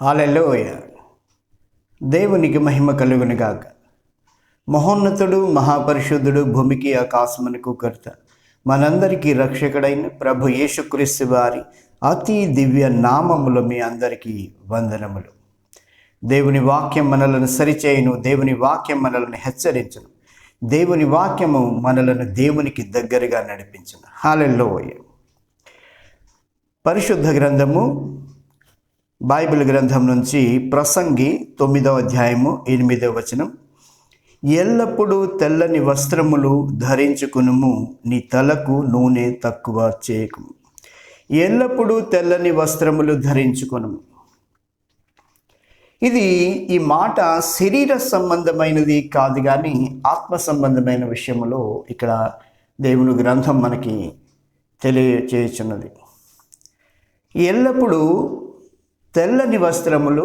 హల్లెలూయా. దేవునికి మహిమ కలుగునుగాక. మహోన్నతుడు, మహాపరిశుద్ధుడు, భూమికి ఆకాశమునకు కర్త, మనందరికీ రక్షకుడైన ప్రభు యేసుక్రీస్తు వారి అతి దివ్య నామములో మీ అందరికీ వందనములు. దేవుని వాక్యం మనలను సరిచేయును, దేవుని వాక్యం మనలను హెచ్చరించును, దేవుని వాక్యము మనలను దేవునికి దగ్గరగా నడిపించును. హల్లెలూయా. పరిశుద్ధ గ్రంథము బైబిల్ గ్రంథం నుంచి ప్రసంగి 9వ అధ్యాయము 8వ వచనం. ఎల్లప్పుడూ తెల్లని వస్త్రములు ధరించుకునుము, నీ తలకు నూనె తక్కువ చేయకుము. ఎల్లప్పుడూ తెల్లని వస్త్రములు ధరించుకునుము. ఈ మాట శరీర సంబంధమైనది కాదు, కానీ ఆత్మ సంబంధమైన విషయంలో ఇక్కడ దేవుని గ్రంథం మనకి తెలియచేయుచున్నది. ఎల్లప్పుడూ తెల్లని వస్త్రములు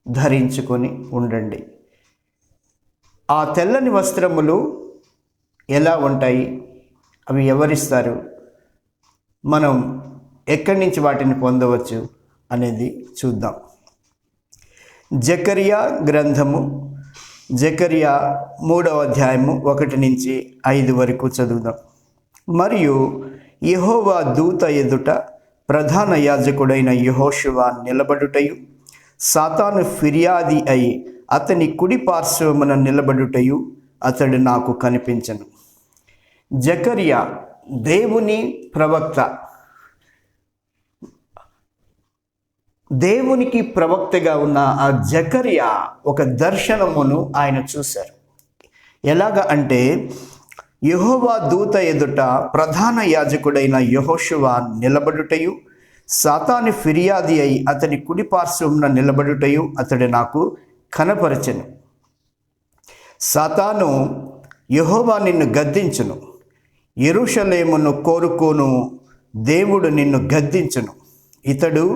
ధరించుకొని ఉండండి. ఆ తెల్లని వస్త్రములు ఎలా ఉంటాయి? అవి ఎవరిస్తారు? మనం ఎక్కడి నుంచి వాటిని పొందవచ్చు అనేది చూద్దాం. జకర్యా గ్రంథము, జకర్యా 3వ అధ్యాయము 1 నుంచి 5 వరకు చదువుదాం. మరియు యెహోవా దూత ఎదుట ప్రధాన యాజకుడైన యెహోషువ నిలబడుటయు, సాతాను ఫిర్యాది అయి అతని కుడి పార్శ్వమున నిలబడుటయు అతడు నాకు కనిపించను. జకర్యా దేవుని ప్రవక్త, దేవునికి ప్రవక్తగా ఉన్న ఆ జకర్యా ఒక దర్శనమును ఆయన చూశారు. ఎలాగ అంటే, యెహోవా దూత ఎదుట ప్రధాన యాజకుడైన యెహోషువ నిలబడుటయు, సాతాను ఫిర్యాది అయి అతని కుడి పార్శ్వమున నిలబడుటయు అతడు నాకు కనపరచెను. సాతాను, యెహోవా నిన్ను గద్దించును, యెరూషలేమును కోరుకోను దేవుడు నిన్ను గద్దించును, ఇతడు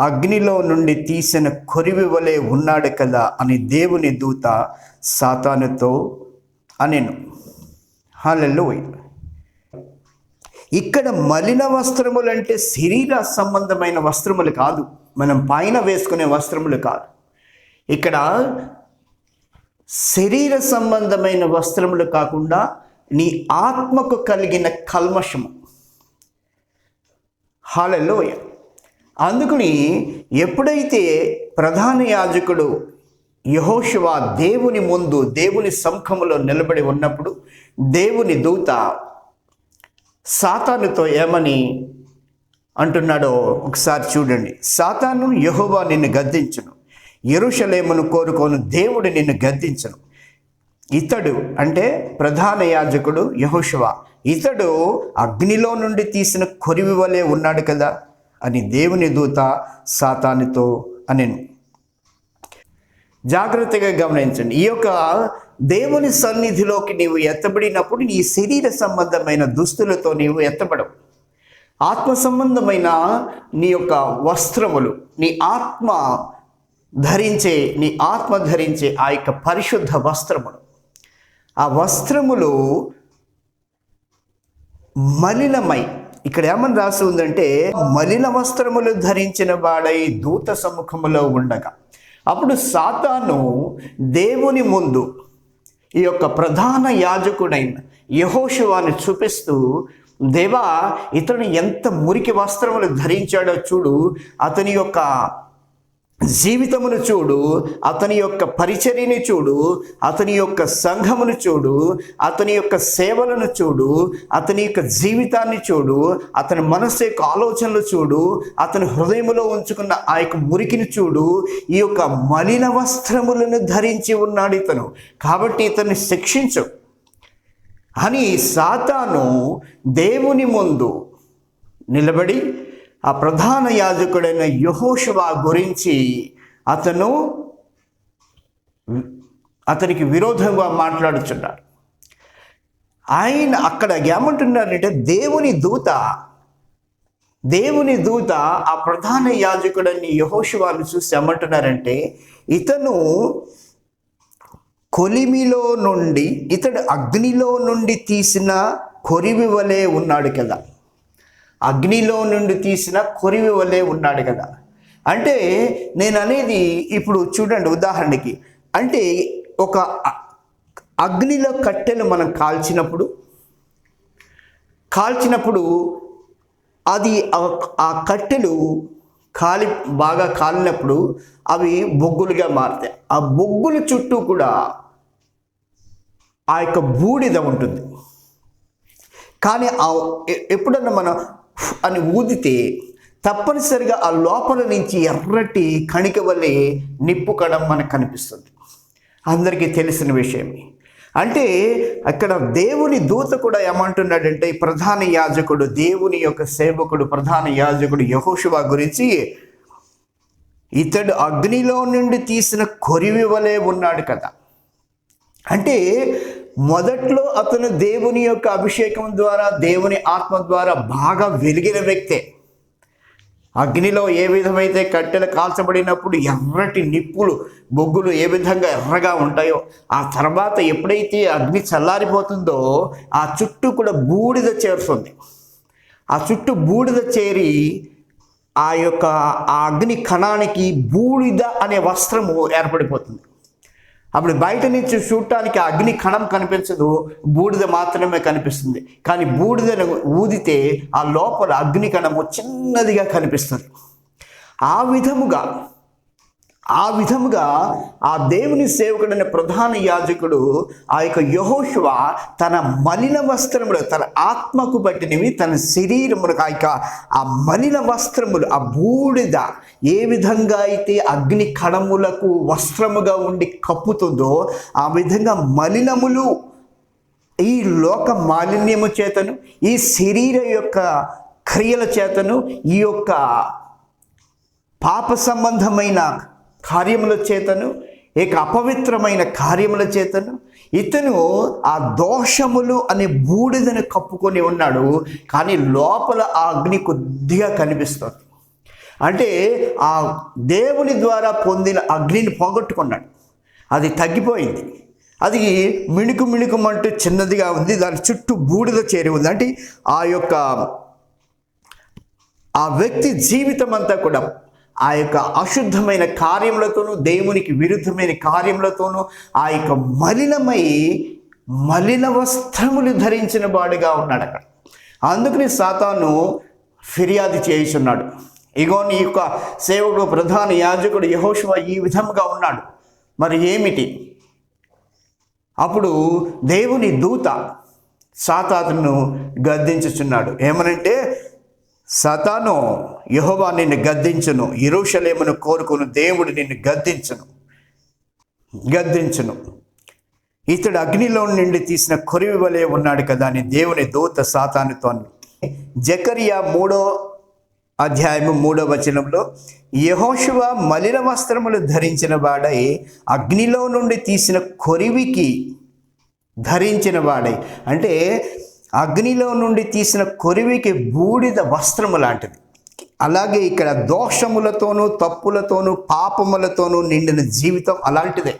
అగ్నిలో నుండి తీసిన కొరివి వలె ఉన్నాడు కదా అని దేవుని దూత సాతానుతో అనెను. హల్లెలూయా. ఇక్కడ మలిన వస్త్రములు అంటే శరీర సంబంధమైన వస్త్రములు కాదు, మనం పైన వేసుకునే వస్త్రములు కాదు. ఇక్కడ శరీర సంబంధమైన వస్త్రములు కాకుండా నీ ఆత్మకు కలిగిన కల్మషము. హల్లెలూయా. అందుకని ఎప్పుడైతే ప్రధాన యాజకుడు యెహోషువ దేవుని ముందు, దేవుని సముఖములో నిలబడి ఉన్నప్పుడు దేవుని దూత సాతానుతో ఏమని అంటున్నాడో ఒకసారి చూడండి. సాతాను, యెహోవా నిన్ను గద్దించును, యెరూషలేమును కోరుకోను దేవుడు నిన్ను గద్దించును. ఇతడు అంటే ప్రధాన యాజకుడు యెహోషువ, ఇతడు అగ్నిలో నుండి తీసిన కొరివి వలె ఉన్నాడు కదా అని దేవుని దూత సాతానుతో అనెను. జాగ్రత్తగా గమనించండి. ఈ యొక్క దేవుని సన్నిధిలోకి నీవు ఎత్తబడినప్పుడు నీ శరీర సంబంధమైన దుస్తులతో నీవు ఎత్తబడవు. ఆత్మ సంబంధమైన నీ యొక్క వస్త్రములు, నీ ఆత్మ ధరించే ఆ యొక్క పరిశుద్ధ వస్త్రములు, ఆ వస్త్రములు మలినమై, ఇక్కడ ఏమని రాసి ఉందంటే, మలిన వస్త్రములు ధరించిన వాడై దూత సముఖములో ఉండగా, అప్పుడు సాతాను దేవుని ముందు ఈ యొక్క ప్రధాన యాజకుడైన యెహోషువని చూపిస్తూ, దేవా, ఇతను ఎంత మురికి వస్త్రములు ధరించాడో చూడు, అతని యొక్క జీవితమును చూడు, అతని యొక్క పరిచర్యని చూడు, అతని యొక్క సంఘమును చూడు, అతని యొక్క సేవలను చూడు, అతని యొక్క జీవితాన్ని చూడు, అతని మనస్సు యొక్క ఆలోచనలు చూడు, అతని హృదయములో ఉంచుకున్న ఆ యొక్క మురికిని చూడు. ఈ యొక్క మలిన వస్త్రములను ధరించి ఉన్నాడు ఇతను, కాబట్టి ఇతన్ని శిక్షించు అని సాతాను దేవుని ముందు నిలబడి ఆ ప్రధాన యాజకుడైన యెహోషువ గురించి అతనికి విరోధంగా మాట్లాడుచున్నాడు. ఆయన అక్కడ ఏమంటున్నారంటే, దేవుని దూత ఆ ప్రధాన యాజకుడైన యెహోషువను చూసి ఏమంటున్నారంటే, ఇతడు అగ్నిలో నుండి తీసిన కొరివి వలె ఉన్నాడు కదా, అగ్నిలో నుండి తీసిన కొరివి వలె ఉన్నాడు కదా. అంటే నేను అనేది ఇప్పుడు చూడండి, ఉదాహరణకి అంటే ఒక అగ్నిలో కట్టెలు మనం కాల్చినప్పుడు అది ఆ కట్టెలు బాగా కాలినప్పుడు అవి బొగ్గులుగా మారుతాయి. ఆ బొగ్గుల చుట్టూ కూడా ఆ యొక్క బూడిద ఉంటుంది. కానీ ఎప్పుడన్నా మనం అని ఊదితే తప్పనిసరిగా ఆ లోపల నుంచి ఎర్రటి కణిక వలె నిప్పు కడం మనకు కనిపిస్తుంది. అందరికీ తెలిసిన విషయమే. అంటే అక్కడ దేవుని దూత కూడా ఏమంటున్నాడంటే, ప్రధాన యాజకుడు, దేవుని యొక్క సేవకుడు, ప్రధాన యాజకుడు యెహోషువ గురించి, ఇతడు అగ్నిలో నుండి తీసిన కొరివి వలె ఉన్నాడు కదా. అంటే మొదట్లో అతను దేవుని యొక్క అభిషేకం ద్వారా, దేవుని ఆత్మ ద్వారా బాగా వెలిగిన వ్యక్తే. అగ్నిలో ఏ విధమైతే కట్టెలు కాల్చబడినప్పుడు ఎర్రటి నిప్పులు, బొగ్గులు ఏ విధంగా ఎర్రగా ఉంటాయో, ఆ తర్వాత ఎప్పుడైతే అగ్ని చల్లారిపోతుందో ఆ చుట్టూ కూడా బూడిద చేరుతుంది. ఆ చుట్టూ బూడిద చేరి ఆ అగ్ని కణానికి బూడిద అనే వస్త్రము ఏర్పడిపోతుంది. అప్పుడు బయట నుంచి చూడటానికి ఆ అగ్ని కణం కనిపించదు, బూడిద మాత్రమే కనిపిస్తుంది. కానీ బూడిదను ఊదితే ఆ లోపల అగ్ని కణము చిన్నదిగా కనిపిస్తుంది. ఆ విధముగా ఆ దేవుని సేవకుడైన ప్రధాన యాజకుడు ఆ యొక్క యెహోషువ తన మలిన వస్త్రములు, తన ఆత్మకు పట్టినవి, తన శరీరములకు ఆ మలిన వస్త్రములు, ఆ బూడిద ఏ విధంగా అయితే అగ్ని కణములకు వస్త్రముగా ఉండి కప్పుతుందో ఆ విధంగా మలినములు, ఈ లోక మాలిన్యము చేతను, ఈ శరీర యొక్క క్రియల చేతను, ఈ యొక్క పాప సంబంధమైన కార్యముల చేతను, అపవిత్రమైన కార్యముల చేతను ఇతను ఆ దోషములు అనే బూడిదను కప్పుకొని ఉన్నాడు. కానీ లోపల ఆ అగ్ని కొద్దిగా కనిపిస్తుంది. అంటే ఆ దేవుని ద్వారా పొందిన అగ్నిని పోగొట్టుకున్నాడు. అది తగ్గిపోయింది. అది మిణుకుమంటూ చిన్నదిగా ఉంది. దాని చుట్టూ బూడిద చేరి ఉంది. అంటే ఆ వ్యక్తి జీవితం అంతా కూడా ఆ యొక్క అశుద్ధమైన కార్యములతోనూ, దేవునికి విరుద్ధమైన కార్యములతోనూ ఆ యొక్క మలిన వస్త్రములు ధరించిన వాడుగా ఉన్నాడు అక్కడ. అందుకని సాతాను ఫిర్యాదు చేయుచున్నాడు, ఇగో నీ యొక్క సేవకుడు ప్రధాన యాజకుడు యెహోషువ ఈ విధముగా ఉన్నాడు, మరి ఏమిటి? అప్పుడు దేవుని దూత సాతానును గద్దించుచున్నాడు. ఏమనంటే, సాతాను, యెహోవా నిన్ను గద్దించును, యెరూషలేమును కోరుకును దేవుడు నిన్ను గద్దించును. ఇతడు అగ్నిలో నుండి తీసిన కొరివి వలె ఉన్నాడు కదా అని దేవుని దూత సాతానుతో. జకరియా 3వ అధ్యాయము 3వ వచనంలో, యెహోషువ మలిన వస్త్రములు ధరించిన వాడై అగ్నిలో నుండి తీసిన కొరివికి ధరించిన వాడై, అంటే అగ్నిలో నుండి తీసిన కొరివికి బూడిద వస్త్రము లాంటిది. అలాగే ఇక్కడ దోషములతోనూ, తప్పులతోనూ, పాపములతోనూ నిండిన జీవితం అలాంటిదే.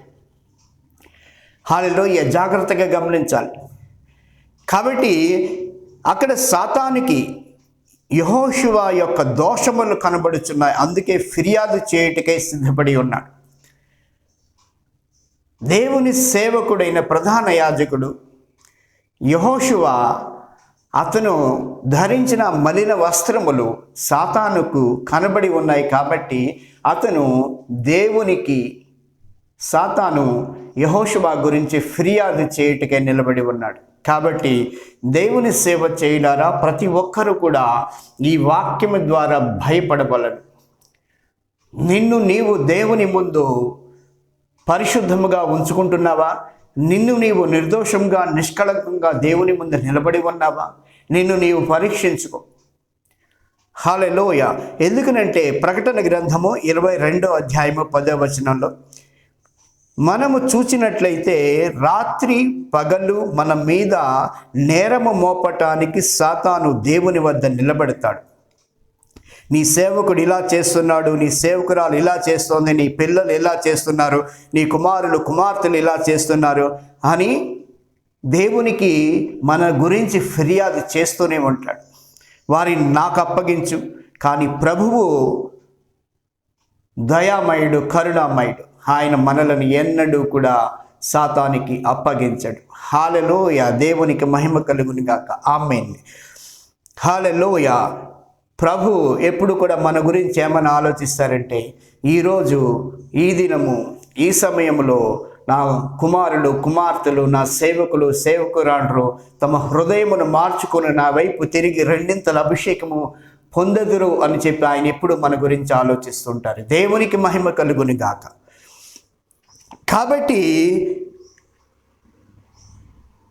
హల్లెలూయా. జాగ్రత్తగా గమనించాలి. కాబట్టి అక్కడ సాతానుకి యెహోషువ యొక్క దోషములు కనబడుచున్నాయి. అందుకే ఫిర్యాదు చేయుటకై సిద్ధపడి ఉన్నాడు. దేవుని సేవకుడైన ప్రధాన యాజకుడు యెహోషువ, అతను ధరించిన మలిన వస్త్రములు సాతానుకు కనబడి ఉన్నాయి. కాబట్టి సాతాను యెహోషువ గురించి ఫిర్యాదు చేయుటకై నిలబడి ఉన్నాడు. కాబట్టి దేవుని సేవ చేయడారా ప్రతి ఒక్కరూ కూడా ఈ వాక్యము ద్వారా భయపడవలెను. నిన్ను నీవు దేవుని ముందు పరిశుద్ధముగా ఉంచుకుంటున్నావా? నిన్ను నీవు నిర్దోషంగా, నిష్కళంకంగా దేవుని ముందు నిలబడి ఉన్నావా? నిన్ను నీవు పరీక్షించుకో. హల్లెలూయా. ఎందుకనంటే ప్రకటన గ్రంథము 22వ అధ్యాయము 10వ వచనంలో మనము చూచినట్లయితే, రాత్రి పగలు మన మీద నేరము మోపటానికి సాతాను దేవుని వద్ద నిలబడతాడు. నీ సేవకుడు ఇలా చేస్తున్నాడు, నీ సేవకురాలు ఇలా చేస్తోంది, నీ పిల్లలు ఇలా చేస్తున్నారు, నీ కుమారులు కుమార్తెలు ఇలా చేస్తున్నారు అని దేవునికి మన గురించి ఫిర్యాదు చేస్తూనే ఉంటాడు. వారిని నాకు అప్పగించు. కానీ ప్రభువు దయామయుడు, కరుణామయుడు. ఆయన మనలను ఎన్నడూ కూడా సాతానికి అప్పగించడు. హల్లెలూయా. దేవునికి మహిమ కలుగును గాక. ఆమేన్. హల్లెలూయా. ప్రభు ఎప్పుడు కూడా మన గురించి ఏమని ఆలోచిస్తారంటే, ఈరోజు, ఈ దినము, ఈ సమయంలో నా కుమారులు, కుమార్తెలు, నా సేవకులు, సేవకురాండ్రు తమ హృదయమును మార్చుకుని నా వైపు తిరిగి రెండింతల అభిషేకము పొందదురు అని చెప్పి ఆయన ఎప్పుడు మన గురించి ఆలోచిస్తుంటారు. దేవునికి మహిమ కలుగును గాక. కాబట్టి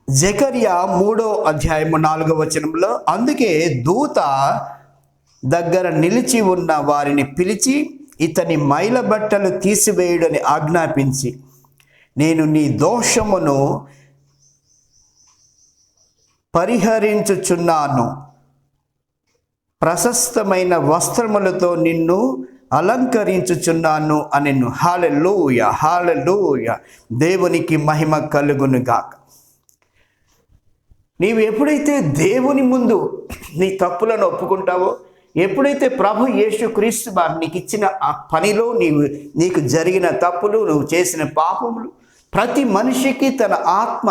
జకర్యా 3:4 అందుకే దూత దగ్గర నిలిచి ఉన్న వారిని పిలిచి ఇతని మైల బట్టలు తీసివేయుడని ఆజ్ఞాపించి, నేను నీ దోషమును పరిహరించుచున్నాను, ప్రశస్తమైన వస్త్రములతో నిన్ను అలంకరించుచున్నాను అనెను. హల్లెలూయా. హల్లెలూయా. దేవునికి మహిమ కలుగును గాక. నీవు ఎప్పుడైతే దేవుని ముందు నీ తప్పులను ఒప్పుకుంటావో, ఎప్పుడైతే ప్రభు యేసుక్రీస్తు వారు నీకు ఇచ్చిన ఆ పనిలో నీకు జరిగిన తప్పులు, నువ్వు చేసిన పాపములు, ప్రతి మనిషికి తన ఆత్మ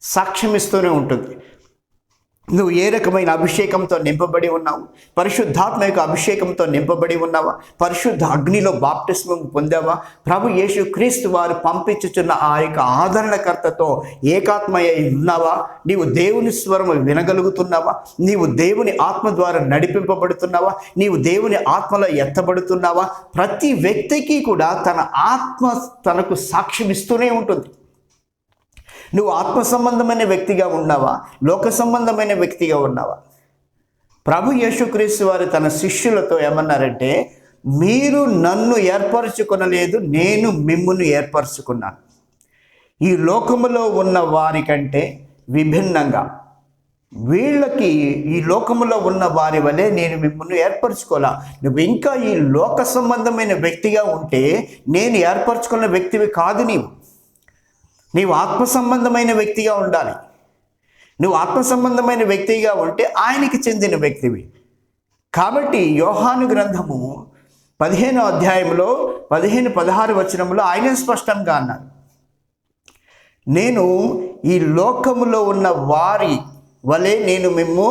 సాక్ష్యమిస్తూనే ఉంటుంది. నువ్వు ఏ రకమైన అభిషేకంతో నింపబడి ఉన్నావు? పరిశుద్ధాత్మ యొక్క అభిషేకంతో నింపబడి ఉన్నావా? పరిశుద్ధ అగ్నిలో బాప్టిస్మం పొందావా? ప్రభు యేసుక్రీస్తు వారు పంపించుచున్న ఆ యొక్క ఆదరణకర్తతో ఏకాత్మయ్య ఉన్నావా? నీవు దేవుని స్వరం వినగలుగుతున్నావా? నీవు దేవుని ఆత్మ ద్వారా నడిపింపబడుతున్నావా? నీవు దేవుని ఆత్మలో ఎత్తబడుతున్నావా? ప్రతి వ్యక్తికి కూడా తన ఆత్మ తనకు సాక్ష్యం ఇస్తూనే ఉంటుంది. నువ్వు ఆత్మ సంబంధమైన వ్యక్తిగా ఉన్నావా? లోక సంబంధమైన వ్యక్తిగా ఉన్నావా? ప్రభు యేసుక్రీస్తు వారు తన శిష్యులతో ఏమన్నారంటే, మీరు నన్ను ఏర్పరచుకొనలేదు, నేను మిమ్మును ఏర్పరచుకున్నాను. ఈ లోకములో ఉన్న వారికంటే విభిన్నంగా, వీళ్ళకి ఈ లోకములో ఉన్న వారి వలె నేను మిమ్మల్ని ఏర్పరచుకోవాలా. నువ్వు ఇంకా ఈ లోక సంబంధమైన వ్యక్తిగా ఉంటే నేను ఏర్పరచుకున్న వ్యక్తివి కాదు. నీవు ఆత్మ సంబంధమైన వ్యక్తిగా ఉండాలి. నువ్వు ఆత్మ సంబంధమైన వ్యక్తిగా ఉంటే ఆయనకి చెందిన వ్యక్తివి. కాబట్టి యోహాను గ్రంథము 15వ అధ్యాయంలో 15-16 ఆయన స్పష్టంగా అన్నాడు, నేను ఈ లోకములో ఉన్న వారి వలె నేను మిమ్ము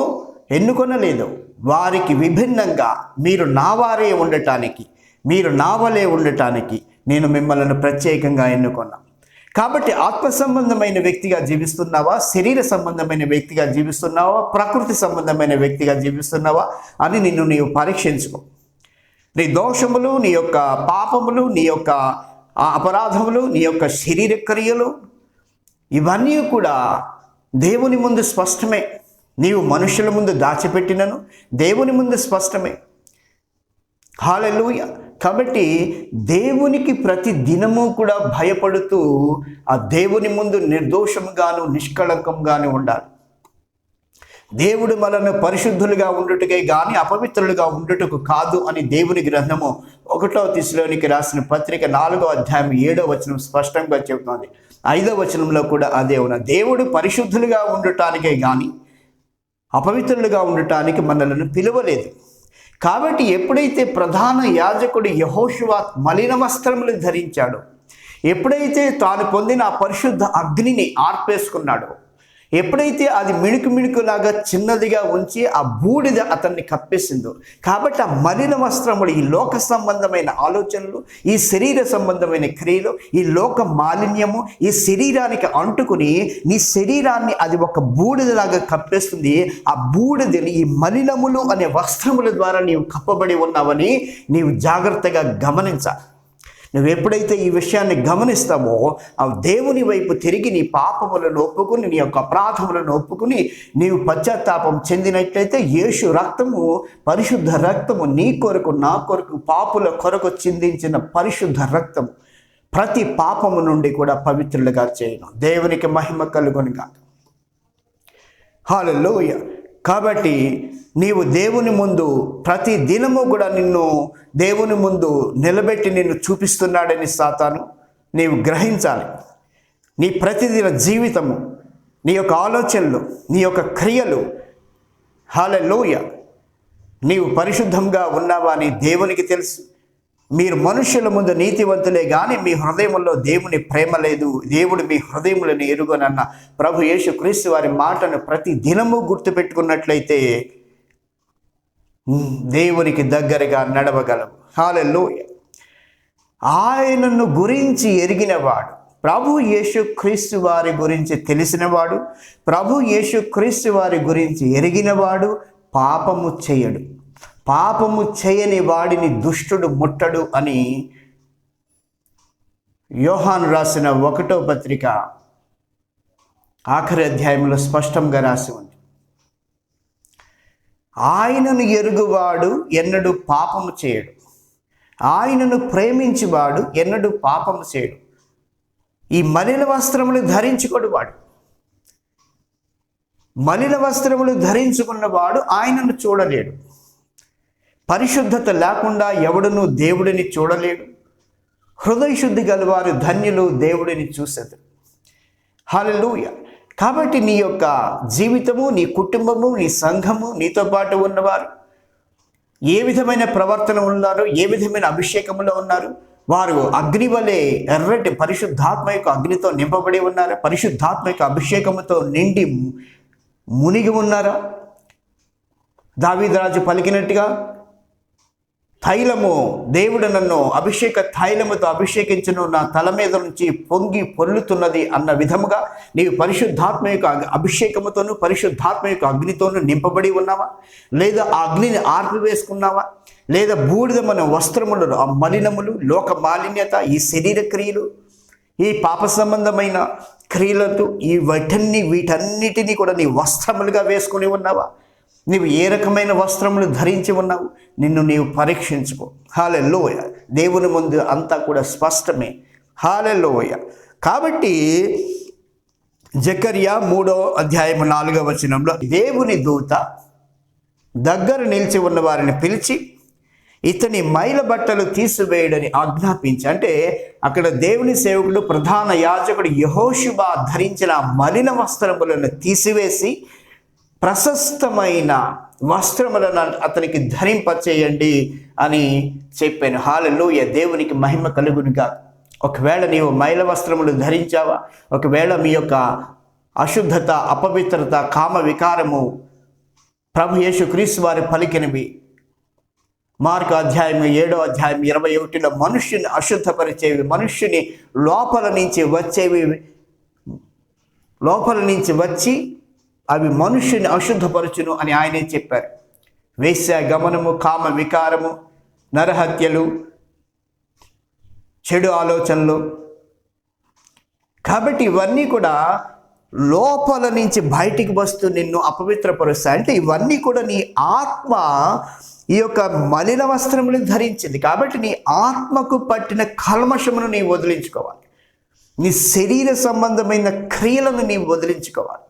ఎన్నుకొనలేదు, వారికి విభిన్నంగా మీరు నా వారే ఉండటానికి, మీరు నా వలె ఉండటానికి నేను మిమ్మల్ని ప్రత్యేకంగా ఎన్నుకున్నాను. కాబట్టి ఆత్మ సంబంధమైన వ్యక్తిగా జీవిస్తున్నావా, శరీర సంబంధమైన వ్యక్తిగా జీవిస్తున్నావా, ప్రకృతి సంబంధమైన వ్యక్తిగా జీవిస్తున్నావా అని నీవు పరీక్షించుకో. నీ దోషములు, నీ యొక్క పాపములు, నీ యొక్క అపరాధములు, నీ యొక్క శరీర క్రియలు ఇవన్నీ కూడా దేవుని ముందు స్పష్టమే. నీవు మనుషుల ముందు దాచిపెట్టినను దేవుని ముందు స్పష్టమే. హల్లెలూయా. కాబట్టి దేవునికి ప్రతి దినము కూడా భయపడుతూ ఆ దేవుని ముందు నిర్దోషంగాను నిష్కళంకంగాను ఉండాలి. దేవుడు మనల్ని పరిశుద్ధులుగా ఉండుటకే గాని అపవిత్రులుగా ఉండుటకు కాదు అని దేవుని గ్రంథము 1వ తెస్సలోనికీ రాసిన పత్రిక 4వ అధ్యాయం 7వ వచనం స్పష్టంగా చెబుతోంది. 5వ వచనంలో కూడా అదే ఉన్నది. దేవుడు పరిశుద్ధులుగా ఉండటానికే గాని అపవిత్రులుగా ఉండటానికి మనల్ని పిలువలేదు. కాబట్టి ఎప్పుడైతే ప్రధాన యాజకుడు యెహోషువ మలిన వస్త్రములు ధరించాడో, ఎప్పుడైతే తాను పొందిన ఆ పరిశుద్ధ అగ్నిని ఆర్పేసుకున్నాడో, ఎప్పుడైతే అది మిణుకులాగా చిన్నదిగా ఉంచి ఆ బూడిద అతన్ని కప్పేసిందో, కాబట్టి ఆ మలిన వస్త్రములు ఈ లోక సంబంధమైన ఆలోచనలు, ఈ శరీర సంబంధమైన క్రియలు, ఈ లోక మాలిన్యము ఈ శరీరానికి అంటుకుని నీ శరీరాన్ని అది ఒక బూడిదలాగా కప్పేస్తుంది. ఆ బూడిదని ఈ మలినములు అనే వస్త్రముల ద్వారా నీవు కప్పబడి ఉన్నావని నీవు జాగ్రత్తగా గమనించాలి. నువ్వు ఎప్పుడైతే ఈ విషయాన్ని గమనిస్తావో, ఆ దేవుని వైపు తిరిగి నీ పాపములను ఒప్పుకుని, నీ యొక్క అపరాధములను ఒప్పుకుని నీవు పశ్చాత్తాపం చెందినట్లయితే యేసు రక్తము, పరిశుద్ధ రక్తము, నీ కొరకు నా కొరకు పాపుల కొరకు చిందించిన పరిశుద్ధ రక్తము ప్రతి పాపము నుండి కూడా పవిత్రులుగా చేయను. దేవునికి మహిమ కలుగును గాక. హల్లెలూయా. కాబట్టి నీవు దేవుని ముందు ప్రతి దినము కూడా నిన్ను దేవుని ముందు నిలబెట్టి నిన్ను చూపిస్తున్నాడని సాతాను నీవు గ్రహించాలి. నీ ప్రతిదిన జీవితము, నీ యొక్క ఆలోచనలు, నీ యొక్క క్రియలు, హల్లెలూయా, నీవు పరిశుద్ధంగా ఉన్నావా అని దేవునికి తెలుసు. మీరు మనుషుల ముందు నీతివంతులే కానీ మీ హృదయంలో దేవుని ప్రేమ లేదు, దేవుడు మీ హృదయములను ఎరుగనన్న ప్రభు యేసుక్రీస్తు వారి మాటను ప్రతి దినము గుర్తుపెట్టుకున్నట్లయితే దేవునికి దగ్గరగా నడవగలము. హల్లెలూయా. ఆయనను గురించి ఎరిగినవాడు, ప్రభు యేసుక్రీస్తు వారి గురించి తెలిసినవాడు, ప్రభు యేసుక్రీస్తు వారి గురించి ఎరిగినవాడు పాపము చేయడు. పాపము చేయని వాడిని దుష్టుడు ముట్టడు అని యోహాను రాసిన 1వ పత్రిక ఆఖరి అధ్యాయంలో స్పష్టంగా రాసి ఉంది. ఆయనను ఎరుగువాడు ఎన్నడూ పాపము చేయడు, ఆయనను ప్రేమించువాడు ఎన్నడూ పాపము చేయడు. ఈ మలిన వస్త్రములు ధరించుకోడు వాడు, మలిన వస్త్రములు ధరించుకున్నవాడు ఆయనను చూడలేడు. పరిశుద్ధత లేకుండా ఎవడునూ దేవుడిని చూడలేడు. హృదయ శుద్ధి గలవారు ధన్యులు, దేవుడిని చూసేది. హల్లెలూయా. కాబట్టి నీ యొక్క జీవితము, నీ కుటుంబము, నీ సంఘము, నీతో పాటు ఉన్నవారు ఏ విధమైన ప్రవర్తన ఉన్నారు, ఏ విధమైన అభిషేకములో ఉన్నారు, వారు అగ్ని వలె ఎర్రటి పరిశుద్ధాత్మ యొక్క అగ్నితో నింపబడి ఉన్నారా, పరిశుద్ధాత్మ యొక్క అభిషేకముతో నిండి మునిగి ఉన్నారా? దావీదు రాజు పలికినట్టుగా తైలము, దేవుడు నన్ను అభిషేక తైలముతో అభిషేకించును, నా తల మీద నుంచి పొంగి పొర్లుతున్నది అన్న విధముగా నీవు పరిశుద్ధాత్మ యొక్క అభిషేకముతోను పరిశుద్ధాత్మ యొక్క అగ్నితోనూ నింపబడి ఉన్నావా? లేదా ఆ అగ్నిని ఆర్పివేసుకున్నావా? లేదా బూడిదమైన వస్త్రములు, ఆ మలినములు, లోక మాలిన్యత, ఈ శరీర క్రియలు, ఈ పాప సంబంధమైన క్రియలతో వీటన్నిటినీ కూడా నీ వస్త్రములుగా వేసుకుని ఉన్నావా? నీవు ఏ రకమైన వస్త్రములు ధరించి ఉన్నావు? నిన్ను నీవు పరీక్షించుకో. హల్లెలూయా. దేవుని ముందు అంతా కూడా స్పష్టమే. హల్లెలూయా. కాబట్టి జకర్యా 3వ అధ్యాయం 4వ వచనంలో దేవుని దూత దగ్గర నిలిచి ఉన్న వారిని పిలిచి ఇతని మైల బట్టలు తీసివేయడని ఆజ్ఞాపించి, అంటే అక్కడ దేవుని సేవకుడు ప్రధాన యాజకుడు యెహోషువ ధరించిన మలిన వస్త్రములను తీసివేసి ప్రశస్తమైన వస్త్రములను అతనికి ధరింపచేయండి అని చెప్పాను. హల్లెలూయా. దేవునికి మహిమ కలుగునుగా. ఒకవేళ నీవు మైల వస్త్రములు ధరించావా, ఒకవేళ మీ యొక్క అశుద్ధత, అపవిత్రత, కామ వికారము ప్రభు యేసుక్రీస్తు వారి పలికినవి మార్కు అధ్యాయం 7వ అధ్యాయం 21లో మనుష్యుని అశుద్ధపరిచేవి, మనుష్యుని లోపల నుంచి వచ్చి అవి మనుష్యుని అశుద్ధపరచును అని ఆయనే చెప్పారు. వేశ్య గమనము, కామ వికారము, నరహత్యలు, చెడు ఆలోచనలు. కాబట్టి ఇవన్నీ కూడా లోపల నుంచి బయటికి వస్తూ నిన్ను అపవిత్రపరుస్తాయి. అంటే ఇవన్నీ కూడా నీ ఆత్మ ఈ యొక్క మలిన వస్త్రములు ధరించింది. కాబట్టి నీ ఆత్మకు పట్టిన కల్మషమును నీవు వదిలించుకోవాలి. నీ శరీర సంబంధమైన క్రియలను నీవు వదిలించుకోవాలి.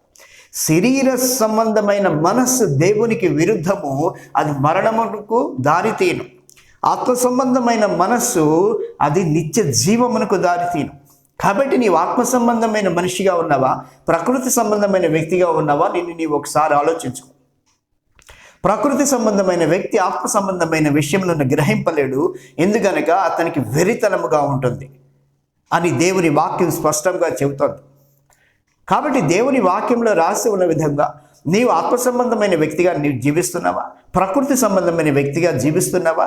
శరీర సంబంధమైన మనస్సు దేవునికి విరుద్ధము, అది మరణమునకు దారితీను. ఆత్మ సంబంధమైన మనస్సు అది నిత్య జీవమునకు దారితీను. కాబట్టి నీవు ఆత్మ సంబంధమైన మనిషిగా ఉన్నావా, ప్రకృతి సంబంధమైన వ్యక్తిగా ఉన్నావా? నీవు ఒకసారి ఆలోచించుకో. ప్రకృతి సంబంధమైన వ్యక్తి ఆత్మ సంబంధమైన విషయంలో గ్రహింపలేడు, ఎందుకనక అతనికి వెరితనముగా ఉంటుంది అని దేవుని వాక్యం స్పష్టంగా చెబుతోంది. కాబట్టి దేవుని వాక్యంలో రాసి ఉన్న విధంగా నీవు ఆత్మ సంబంధమైన వ్యక్తిగా నీవు జీవిస్తున్నావా, ప్రకృతి సంబంధమైన వ్యక్తిగా జీవిస్తున్నావా?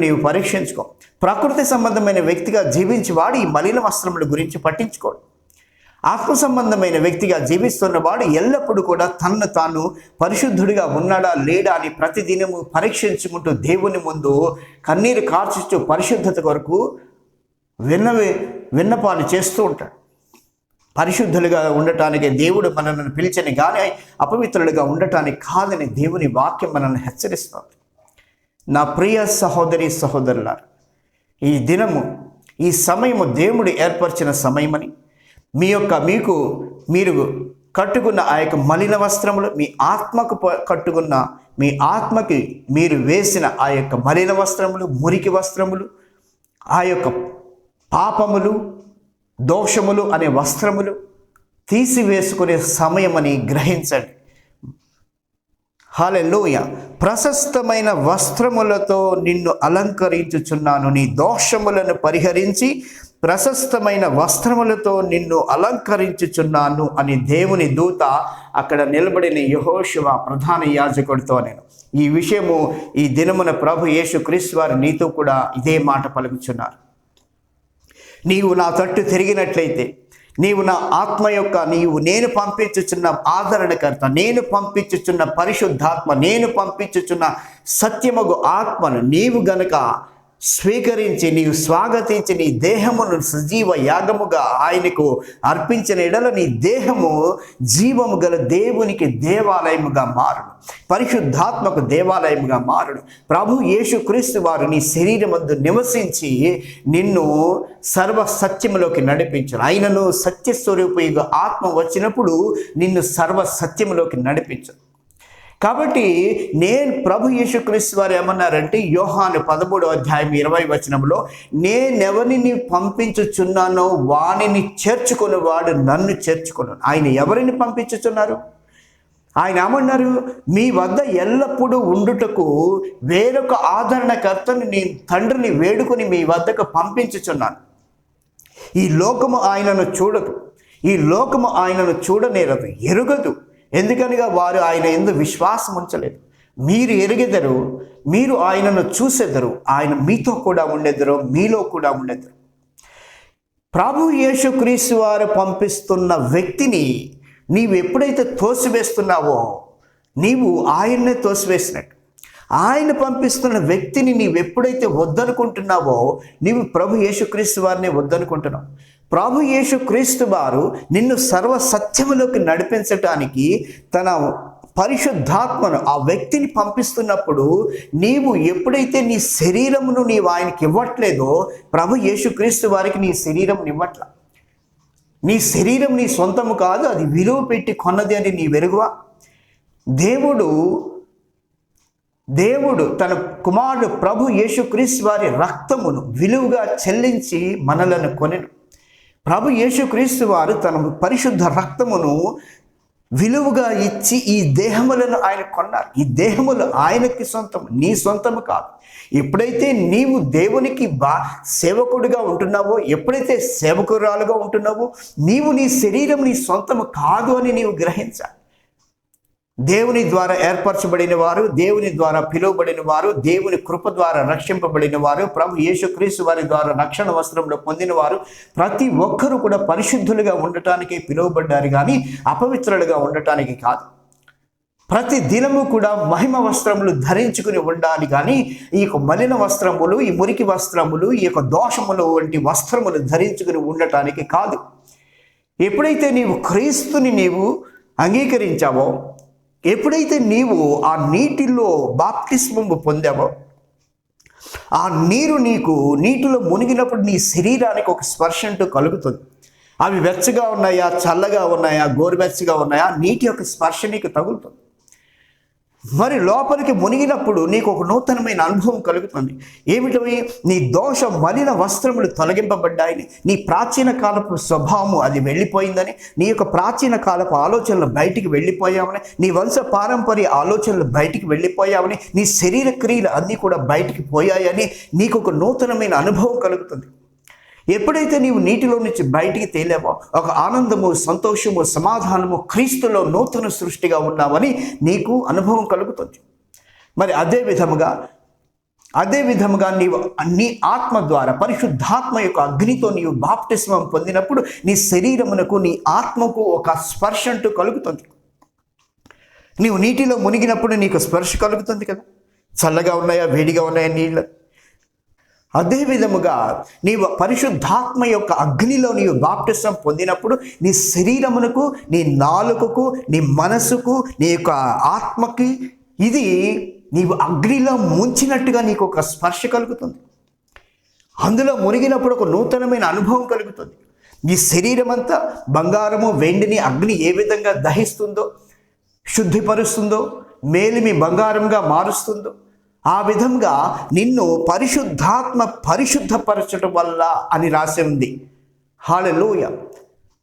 నీవు పరీక్షించుకో. ప్రకృతి సంబంధమైన వ్యక్తిగా జీవించేవాడు ఈ మలిన వస్త్రముల గురించి పట్టించుకోడు. ఆత్మ సంబంధమైన వ్యక్తిగా జీవిస్తున్నవాడు ఎల్లప్పుడూ కూడా తన్ను తాను పరిశుద్ధుడిగా ఉన్నాడా లేడా అని ప్రతిదినము పరీక్షించుకుంటూ దేవుని ముందు కన్నీరు కార్చుతూ పరిశుద్ధత కొరకు విన్నపాలు చేస్తూ ఉంటాడు. పరిశుద్ధులుగా ఉండటానికి దేవుడు మనల్ని పిలిచని కానీ అపవిత్రులుగా ఉండటానికి కాదని దేవుని వాక్యం మనల్ని హెచ్చరిస్తుంది. నా ప్రియ సహోదరి సహోదరులారా, ఈ దినము, ఈ సమయము దేవుడు ఏర్పరిచిన సమయమని మీరు కట్టుకున్న ఆ యొక్క మలిన వస్త్రములు, మీ ఆత్మకు కట్టుకున్న, మీ ఆత్మకి మీరు వేసిన ఆ యొక్క మలిన వస్త్రములు, మురికి వస్త్రములు, ఆ యొక్క పాపములు, దోషములు అనే వస్త్రములు తీసివేసుకునే సమయమని గ్రహించండి. హల్లెలూయా. ప్రశస్తమైన వస్త్రములతో నిన్ను అలంకరించుచున్నాను, నీ దోషములను పరిహరించి ప్రశస్తమైన వస్త్రములతో నిన్ను అలంకరించుచున్నాను అని దేవుని దూత అక్కడ నిలబడిన యెహోషువ ప్రధాన యాజకుడితో నేను ఈ విషయము ఈ దినమున ప్రభు యేసుక్రీస్తు వారు నీతో కూడా ఇదే మాట పలుకుచున్నారు. నీవు నా తట్టు తిరిగినట్లయితే, నీవు నా ఆత్మ యొక్క నేను పంపించుచున్న ఆదరణకర్త, నేను పంపించుచున్న పరిశుద్ధాత్మ, నేను పంపించుచున్న సత్యమగు ఆత్మను నీవు గనుక స్వీకరించి నీవు స్వాగతించి నీ దేహమును సజీవ యాగముగా ఆయనకు అర్పించిన ఎడల నీ దేహము జీవము గల దేవునికి దేవాలయముగా మారును, పరిశుద్ధాత్మకు దేవాలయముగా మారును. ప్రభు యేసుక్రీస్తు వారు నీ శరీరమందు నివసించి నిన్ను సర్వ సత్యములోకి నడిపించను. ఆయనను సత్యస్వరూపిగా ఆత్మ వచ్చినప్పుడు నిన్ను సర్వ సత్యములోకి నడిపించను. కాబట్టి నేను ప్రభు యేసుక్రీస్తు వారు ఏమన్నారంటే యోహాను 13:20 నేనెవరిని పంపించుచున్నానో వానిని చేర్చుకుని వాడు నన్ను చేర్చుకును. ఆయన ఎవరిని పంపించుచున్నారు? ఆయన ఏమన్నారు? మీ వద్ద ఎల్లప్పుడూ ఉండుటకు వేరొక ఆదరణకర్తను నేను తండ్రిని వేడుకొని మీ వద్దకు పంపించుచున్నాను. ఈ లోకము ఆయనను చూడదు, ఈ లోకము ఆయనను చూడనేరదు, ఎరుగదు. ఎందుకనగా వారు ఆయన యందు విశ్వాసం ఉంచలేదు. మీరు ఎరిగెదరు, మీరు ఆయనను చూసెదరు, ఆయన మీతో కూడా ఉండెదరు, మీలో కూడా ఉండెదరు. ప్రభు యేసుక్రీస్తు వారు పంపిస్తున్న వ్యక్తిని నీవు ఎప్పుడైతే తోసివేస్తున్నావో నీవు ఆయన్నే తోసివేసినట్టు. ఆయన పంపిస్తున్న వ్యక్తిని నీవు ఎప్పుడైతే వద్దనుకుంటున్నావో నీవు ప్రభు యేసుక్రీస్తు వారిని వద్దనుకుంటున్నావు. ప్రభు యేసుక్రీస్తు వారు నిన్ను సర్వ సత్యములోకి నడిపించటానికి తన పరిశుద్ధాత్మను ఆ వ్యక్తిని పంపిస్తున్నప్పుడు నీవు ఎప్పుడైతే నీ శరీరమును నీవు ఆయనకి ఇవ్వట్లేదో ప్రభు యేసుక్రీస్తు వారికి నీ శరీరం ఇవ్వట్ల. నీ శరీరం నీ సొంతము కాదు, అది విలువ పెట్టి కొన్నది అని నీ వెరుగువా? దేవుడు తన కుమారుడు ప్రభు యేసుక్రీస్తు వారి రక్తమును విలువగా చెల్లించి మనలను కొనెను. ప్రభు యేసుక్రీస్తు వారు తన పరిశుద్ధ రక్తమును విలువగా ఇచ్చి ఈ దేహములను ఆయన కొన్నారు. ఈ దేహములు ఆయనకి సొంతం, నీ సొంతము కాదు. ఎప్పుడైతే నీవు దేవునికి సేవకుడిగా ఉంటున్నావో, ఎప్పుడైతే సేవకురాలుగా ఉంటున్నావో నీవు నీ శరీరం నీ సొంతము కాదు అని నీవు గ్రహించాలి. దేవుని ద్వారా ఏర్పరచబడిన వారు, దేవుని ద్వారా పిలువబడిన వారు, దేవుని కృప ద్వారా రక్షింపబడిన వారు, ప్రభు యేసుక్రీస్తు వారి ద్వారా రక్షణ వస్త్రంలో పొందిన వారు ప్రతి ఒక్కరూ కూడా పరిశుద్ధులుగా ఉండటానికి పిలువబడ్డారు, కానీ అపవిత్రులుగా ఉండటానికి కాదు. ప్రతి దినము కూడా మహిమ వస్త్రములు ధరించుకుని ఉండాలి, కానీ ఈ యొక్క మలిన వస్త్రములు, ఈ మురికి వస్త్రములు, ఈ యొక్క దోషములు వంటి వస్త్రములు ధరించుకుని ఉండటానికి కాదు. ఎప్పుడైతే నీవు క్రీస్తుని నీవు అంగీకరించావో, ఎప్పుడైతే నీవు ఆ నీటిలో బాప్తిస్మము పొందావో, ఆ నీటిలో మునిగినప్పుడు నీ శరీరానికి ఒక స్పర్శ అంటూ కలుగుతుంది. అవి వెచ్చగా ఉన్నాయా, చల్లగా ఉన్నాయా, గోరువెచ్చగా ఉన్నాయా, నీటి యొక్క స్పర్శ నీకు తగులుతుంది. మరి లోపలికి మునిగినప్పుడు నీకు ఒక నూతనమైన అనుభవం కలుగుతుంది. ఏమిటో? నీ దోష మలిన వస్త్రములు తొలగింపబడ్డాయని, నీ ప్రాచీన కాలపు స్వభావము అది వెళ్ళిపోయిందని, నీ యొక్క ప్రాచీన కాలపు ఆలోచనలు బయటికి వెళ్ళిపోయామని, నీ వంశ పారంపర్య ఆలోచనలు బయటికి వెళ్ళిపోయామని, నీ శరీర క్రియలు అన్నీ కూడా బయటికి పోయాయని నీకు ఒక నూతనమైన అనుభవం కలుగుతుంది. ఎప్పుడైతే నీవు నీటిలో నుంచి బయటికి తేలేవో ఒక ఆనందము, సంతోషము, సమాధానము, క్రీస్తులో నూతన సృష్టిగా ఉన్నావని నీకు అనుభవం కలుగుతుంది. మరి అదే విధముగా నీవు నీ ఆత్మ ద్వారా పరిశుద్ధాత్మ యొక్క అగ్నితో నీవు బాప్తిస్మం పొందినప్పుడు నీ శరీరమునకు, నీ ఆత్మకు ఒక స్పర్శ అంటూ కలుగుతుంది. నీవు నీటిలో మునిగినప్పుడు నీకు స్పర్శ కలుగుతుంది కదా, చల్లగా ఉన్నాయా, వేడిగా ఉన్నాయా నీళ్ళు. అదే విధముగా నీవు పరిశుద్ధాత్మ యొక్క అగ్నిలో నీవు బాప్టిజం పొందినప్పుడు నీ శరీరమునకు, నీ నాలుకకు, నీ మనసుకు, నీ యొక్క ఆత్మకి ఇది నీవు అగ్నిలో ముంచినట్టుగా నీకు ఒక స్పర్శ కలుగుతుంది. అందులో మునిగినప్పుడు ఒక నూతనమైన అనుభవం కలుగుతుంది. నీ శరీరం అంతా బంగారము, వెండిని అగ్ని ఏ విధంగా దహిస్తుందో, శుద్ధిపరుస్తుందో, మేలిమి బంగారంగా మారుస్తుందో ఆ విధంగా నిన్ను పరిశుద్ధాత్మ పరిశుద్ధపరచడం వల్ల అని రాసి ఉంది. హల్లెలూయా.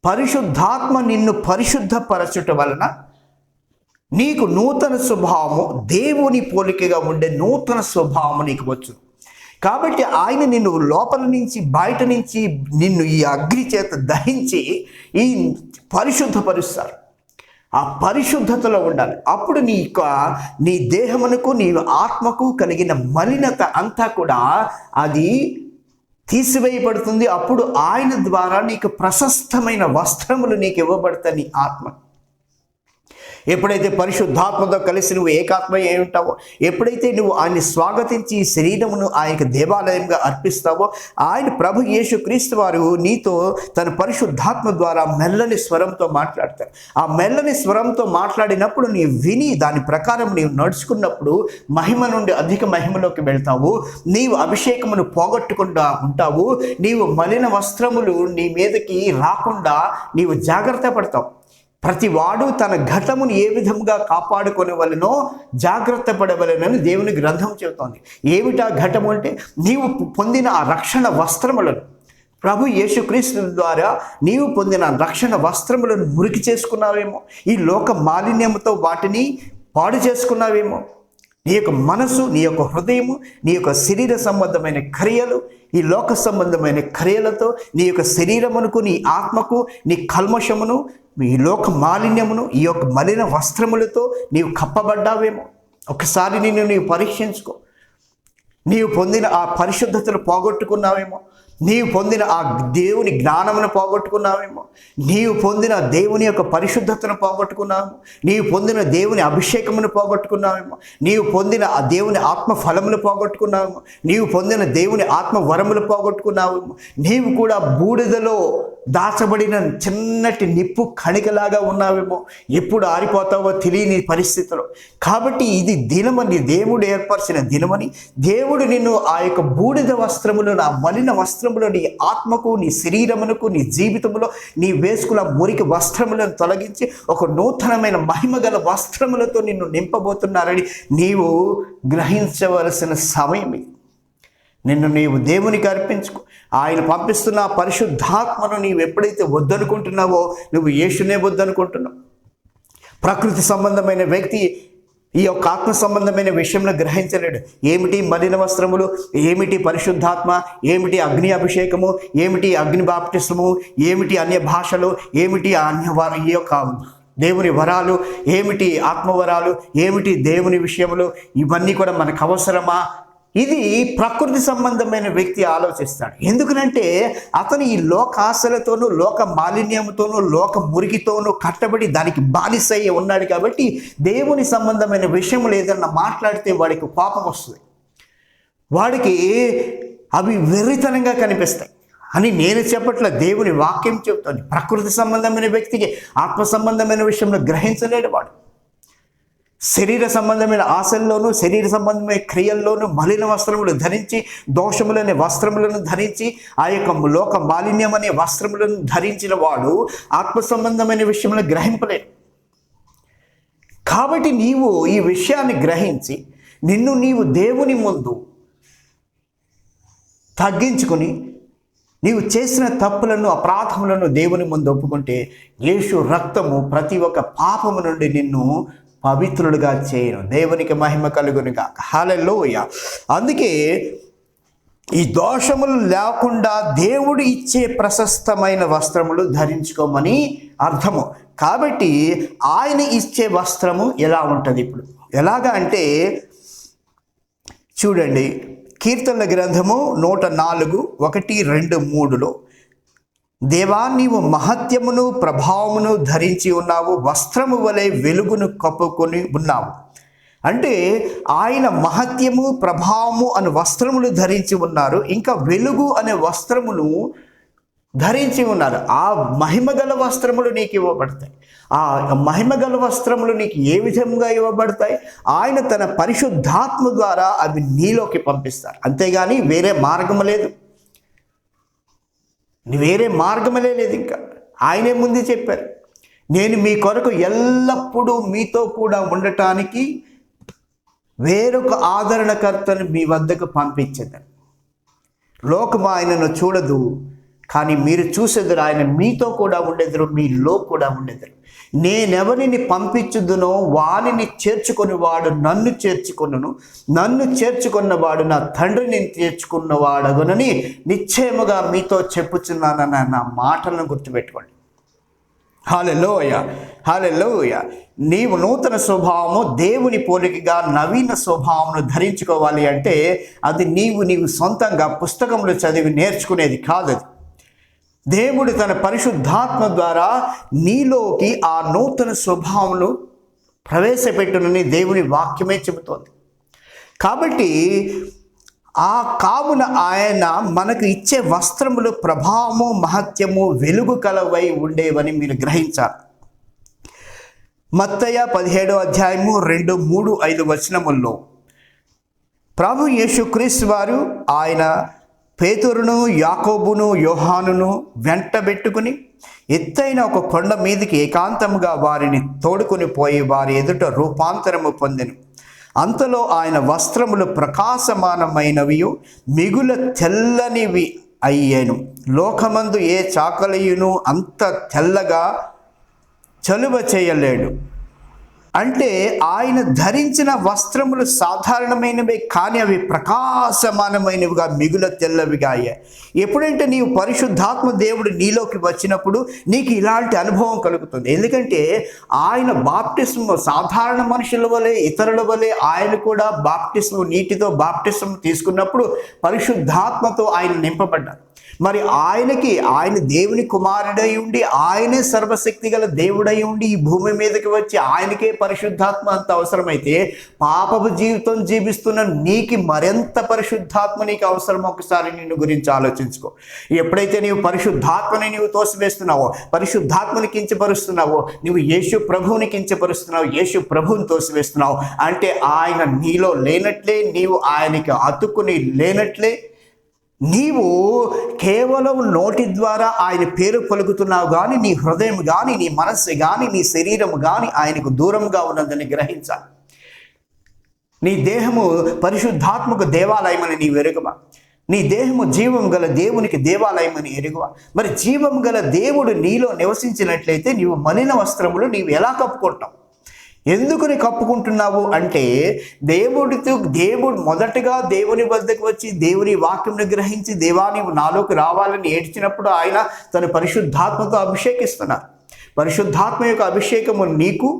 పరిశుద్ధాత్మ నిన్ను పరిశుద్ధపరచడం వలన నీకు నూతన స్వభావము, దేవుని పోలికగా ఉండే నూతన స్వభావము నీకు వచ్చు. కాబట్టి ఆయన నిన్ను లోపల నుంచి బయట నుంచి నిన్ను ఈ అగ్ని చేత దహించి ఈ పరిశుద్ధపరుస్తారు. ఆ పరిశుద్ధతలో ఉండాలి. అప్పుడు నీ దేహమునకు, నీ ఆత్మకు కలిగిన మలినత అంతా కూడా అది తీసివేయబడుతుంది. అప్పుడు ఆయన ద్వారా నీకు ప్రశస్తమైన వస్త్రములు నీకు ఇవ్వబడతాయి. నీ ఆత్మ ఎప్పుడైతే పరిశుద్ధాత్మతో కలిసి నువ్వు ఏకాత్మ అయి ఉంటావో, ఎప్పుడైతే నువ్వు ఆయన్ని స్వాగతించి ఈ శరీరమును ఆయనకు దేవాలయంగా అర్పిస్తావో, ఆయన ప్రభు యేసుక్రీస్తు వారు నీతో తన పరిశుద్ధాత్మ ద్వారా మెల్లని స్వరంతో మాట్లాడతారు. ఆ మెల్లని స్వరంతో మాట్లాడినప్పుడు నీవు విని దాని ప్రకారం నీవు నడుచుకున్నప్పుడు మహిమ నుండి అధిక మహిమలోకి వెళ్తావు. నీవు అభిషేకమును పోగొట్టకుండా ఉంటావు. నీవు మలిన వస్త్రములు నీ మీదకి రాకుండా నీవు జాగ్రత్త పడతావు. ప్రతి వాడు తన ఘటమును ఏ విధంగా కాపాడుకొనవలెనో జాగ్రత్త పడవలెనని దేవుని గ్రంథం చెబుతోంది. ఏమిటా ఘటము అంటే, నీవు పొందిన ఆ రక్షణ వస్త్రములను, ప్రభు యేసుక్రీస్తు ద్వారా నీవు పొందిన రక్షణ వస్త్రములను మురికి చేసుకున్నావేమో, ఈ లోక మాలిన్యముతో వాటిని పాడు చేసుకున్నావేమో. నీ యొక్క మనసు, నీ యొక్క హృదయము, నీ యొక్క శరీర సంబంధమైన క్రియలు, ఈ లోక సంబంధమైన క్రియలతో నీ యొక్క శరీరమునకు, నీ ఆత్మకు, నీ కల్మషమును, ఈ లోక మాలిన్యమును, ఈ యొక్క మలిన వస్త్రములతో నీవు కప్పబడ్డావేమో. ఒకసారి నీవు పరీక్షించుకో. నీవు పొందిన ఆ పరిశుద్ధతను పోగొట్టుకున్నావేమో, నీవు పొందిన ఆ దేవుని జ్ఞానమును పోగొట్టుకున్నావేమో, నీవు పొందిన దేవుని యొక్క పరిశుద్ధతను పోగొట్టుకున్నావేమో, నీవు పొందిన దేవుని అభిషేకమును పోగొట్టుకున్నావేమో, నీవు పొందిన ఆ దేవుని ఆత్మ ఫలములు పోగొట్టుకున్నావేమో, నీవు పొందిన దేవుని ఆత్మ వరములు పోగొట్టుకున్నావేమో. నీవు కూడా బూడిదలో దాచబడిన చిన్నటి నిప్పు కణికలాగా ఉన్నావేమో, ఎప్పుడు ఆరిపోతావో తెలియని పరిస్థితిలో. కాబట్టి ఇది దినమని, దేవుడు ఏర్పరిచిన దినమని, దేవుడు నిన్ను ఆ యొక్క బూడిద వస్త్రములను, ఆ మలిన వస్త్రములు నీ ఆత్మకు, నీ శరీరమునకు, నీ జీవితంలో నీ వేసుకున్న మురికి వస్త్రములను తొలగించి ఒక నూతనమైన మహిమగల వస్త్రములతో నిన్ను నింపబోతున్నారని నీవు గ్రహించవలసిన సమయం ఇది. నిన్ను నీవు దేవునికి అర్పించుకో. ఆయన పంపిస్తున్న పరిశుద్ధాత్మను నీవు ఎప్పుడైతే వద్దనుకుంటున్నావో, నువ్వు యేసునే వద్దనుకుంటున్నావు. ప్రకృతి సంబంధమైన వ్యక్తి ఈ యొక్క ఆత్మ సంబంధమైన విషయంలో గ్రహించలేడు. ఏమిటి మలిన వస్త్రములు, ఏమిటి పరిశుద్ధాత్మ, ఏమిటి అగ్ని అభిషేకము, ఏమిటి అగ్ని బాప్టిస్మము, ఏమిటి అన్య భాషలు, ఏమిటి ఈ యొక్క దేవుని వరాలు, ఏమిటి ఆత్మవరాలు, ఏమిటి దేవుని విషయములు, ఇవన్నీ కూడా మనకు అవసరమా? ఇది ప్రకృతి సంబంధమైన వ్యక్తి ఆలోచిస్తాడు. ఎందుకనంటే అతను ఈ లోక ఆశలతోనూ, లోక మాలిన్యంతోనూ, లోక మురికితోనూ కట్టబడి దానికి బానిసయ్యి ఉన్నాడు. కాబట్టి దేవుని సంబంధమైన విషయములు ఏదన్నా మాట్లాడితే వాడికి కోపం వస్తుంది, వాడికి అవి వెర్రితనంగా కనిపిస్తాయి అని నేను చెప్పట్ల, దేవుని వాక్యం చెప్తుంది. ప్రకృతి సంబంధమైన వ్యక్తికి ఆత్మ సంబంధమైన విషయంలో గ్రహించలేడు. వాడు శరీర సంబంధమైన ఆశల్లోనూ, శరీర సంబంధమైన క్రియల్లోనూ మలిన వస్త్రములు ధరించి, దోషములనే వస్త్రములను ధరించి, ఆ యొక్క లోక మాలిన్యం అనే వస్త్రములను ధరించిన వాడు ఆత్మ సంబంధమైన విషయంలో గ్రహింపలేడు. కాబట్టి నీవు ఈ విషయాన్ని గ్రహించి నిన్ను నీవు దేవుని ముందు తగ్గించుకుని నీవు చేసిన తప్పులను, అపరాధములను దేవుని ముందు ఒప్పుకుంటే యేసు రక్తము ప్రతి ఒక్క పాపము నుండి నిన్ను పవిత్రులుగా చేయను. దేవునికి మహిమ కలుగునుగా. హల్లెలూయా. అందుకే ఈ దోషములు లేకుండా దేవుడు ఇచ్చే ప్రశస్తమైన వస్త్రములు ధరించుకోమని అర్థము. కాబట్టి ఆయన ఇచ్చే వస్త్రము ఎలా ఉంటుంది? ఇప్పుడు ఎలాగా అంటే చూడండి, కీర్తనల గ్రంథము 104, 1, 2, 3లో దేవా నీవు మహత్యమును ప్రభావమును ధరించి ఉన్నావు, వస్త్రము వలె వెలుగును కప్పుకొని ఉన్నావు. అంటే ఆయన మహత్యము, ప్రభావము అనే వస్త్రములు ధరించి ఉన్నారు, ఇంకా వెలుగు అనే వస్త్రమును ధరించి ఉన్నారు. ఆ మహిమగల వస్త్రములు నీకు ఇవ్వబడతాయి. ఆ మహిమగల వస్త్రములు నీకు ఏ విధంగా ఇవ్వబడతాయి? ఆయన తన పరిశుద్ధాత్మ ద్వారా అవి నీలోకి పంపిస్తారు. అంతేగాని వేరే మార్గము లేదు, వేరే మార్గమే లేదు. ఇంకా ఆయనే ముందే చెప్పారు, నేను మీ కొరకు ఎల్లప్పుడూ మీతో కూడా ఉండటానికి వేరొక ఆదరణకర్తను మీ వద్దకు పంపించేదాన్ని. లోకం ఆయనను చూడదు, కానీ మీరు చూసేదురు ఆయన మీతో కూడా ఉండేదురు, మీలో కూడా ఉండేదురు. నేనెవరిని పంపించుదునో వానిని చేర్చుకొని వాడు నన్ను చేర్చుకొనును, నన్ను చేర్చుకున్నవాడు నా తండ్రిని చేర్చుకున్నవాడగునని నిశ్చయముగా మీతో చెప్పుచున్నానన్న నా మాటలను గుర్తుపెట్టుకోండి. హల్లెలూయా, హల్లెలూయా. నీవు నూతన స్వభావము, దేవుని పోలికగా నవీన స్వభావమును ధరించుకోవాలి అంటే అది నీవు సొంతంగా పుస్తకంలో చదివి నేర్చుకునేది కాదు. అది దేవుడు తన పరిశుద్ధాత్మ ద్వారా నీలోకి ఆ నూతన స్వభావమును ప్రవేశపెట్టునని దేవుని వాక్యమే చెబుతోంది. కాబట్టి కావున ఆయన మనకు ఇచ్చే వస్త్రములు ప్రభావము, మహత్యము, వెలుగు కలవై ఉండేవని మీరు గ్రహించాలి. మత్తయి 17వ అధ్యాయము 2, 3, 5 వచనముల్లో ప్రభు యేసుక్రీస్తు వారు ఆయన పేతురును, యాకోబును, యోహానును వెంటబెట్టుకుని ఎత్తైన ఒక కొండ మీదికి ఏకాంతముగా వారిని తోడుకొని పోయి వారి ఎదుట రూపాంతరము పొందెను. అంతలో ఆయన వస్త్రములు ప్రకాశమానమైనవి, మిగుల తెల్లనివి అయ్యేను. లోకమందు ఏ చాకలియును అంత తెల్లగా చలువ చేయలేడు. అంటే ఆయన ధరించిన వస్త్రములు సాధారణమైనవి కానీ అవి ప్రకాశమానమైనవిగా, మిగుల తెల్లవిగా అయ్యాయి. ఎప్పుడంటే నీవు పరిశుద్ధాత్మ దేవుడు నీలోకి వచ్చినప్పుడు నీకు ఇలాంటి అనుభవం కలుగుతుంది. ఎందుకంటే ఆయన బాప్టిస్మ సాధారణ మనుషుల వలె, ఇతరుల వలె ఆయన కూడా బాప్టిస్మ, నీటితో బాప్టిస్మ తీసుకున్నప్పుడు పరిశుద్ధాత్మతో ఆయన నింపబడ్డారు. మరి ఆయన దేవుని కుమారుడై ఉండి, ఆయనే సర్వశక్తి గల దేవుడై ఉండి ఈ భూమి మీదకి వచ్చి ఆయనకే పరిశుద్ధాత్మ అంత అవసరమైతే పాపపు జీవితం జీవిస్తున్న నీకు మరింత పరిశుద్ధాత్మ నీకు అవసరం. ఒకసారి నిన్ను గురించి ఆలోచించుకో. ఎప్పుడైతే నీవు పరిశుద్ధాత్మని నీవు తోసివేస్తున్నావో, పరిశుద్ధాత్మని కించపరుస్తున్నావో, నువ్వు యేసు ప్రభువుని కించపరుస్తున్నావు, యేసు ప్రభువుని తోసివేస్తున్నావు. అంటే ఆయన నీలో లేనట్లే, నీవు ఆయనకి అతుక్కుని లేనట్లే. నీవు కేవలం నోటి ద్వారా ఆయన పేరు పలుకుతున్నావు కానీ నీ హృదయం కానీ, నీ మనస్సు కానీ, నీ శరీరం కానీ ఆయనకు దూరంగా ఉన్నదని గ్రహించాలి. నీ దేహము పరిశుద్ధాత్మకు దేవాలయమని నీవు ఎరుగవా? నీ దేహము జీవం గల దేవునికి దేవాలయమని ఎరుగువా? మరి జీవం గల దేవుడు నీలో నివసించినట్లయితే నీవు మలిన వస్త్రములు నీవు ఎలా కప్పుకుంటావు? ఎందుకుని కప్పుకుంటున్నావు అంటే దేవుడు మొదటగా దేవుని వద్దకు వచ్చి దేవుని వాక్యంను గ్రహించి దేవా నీవు నాలోకి రావాలని ఏడ్చినప్పుడు ఆయన తన పరిశుద్ధాత్మతో అభిషేకిస్తున్నారు. పరిశుద్ధాత్మ యొక్క అభిషేకము నీకు,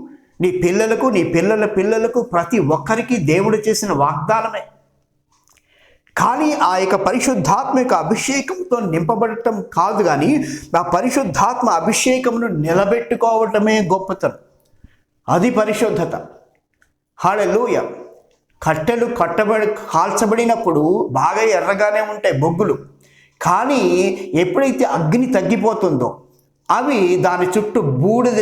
నీ పిల్లలకు, నీ పిల్లల పిల్లలకు, ప్రతి ఒక్కరికి దేవుడు చేసిన వాగ్దానమే. కానీ ఆ యొక్క పరిశుద్ధాత్మ యొక్క అభిషేకంతో నింపబడటం కాదు, కానీ ఆ పరిశుద్ధాత్మ అభిషేకమును నిలబెట్టుకోవటమే గొప్పతనం. అది పరిశుద్ధత. హల్లెలూయా. కట్టెలు కాల్చబడినప్పుడు బాగా ఎర్రగానే ఉంటాయి బొగ్గులు, కానీ ఎప్పుడైతే అగ్ని తగ్గిపోతుందో అవి దాని చుట్టూ బూడిద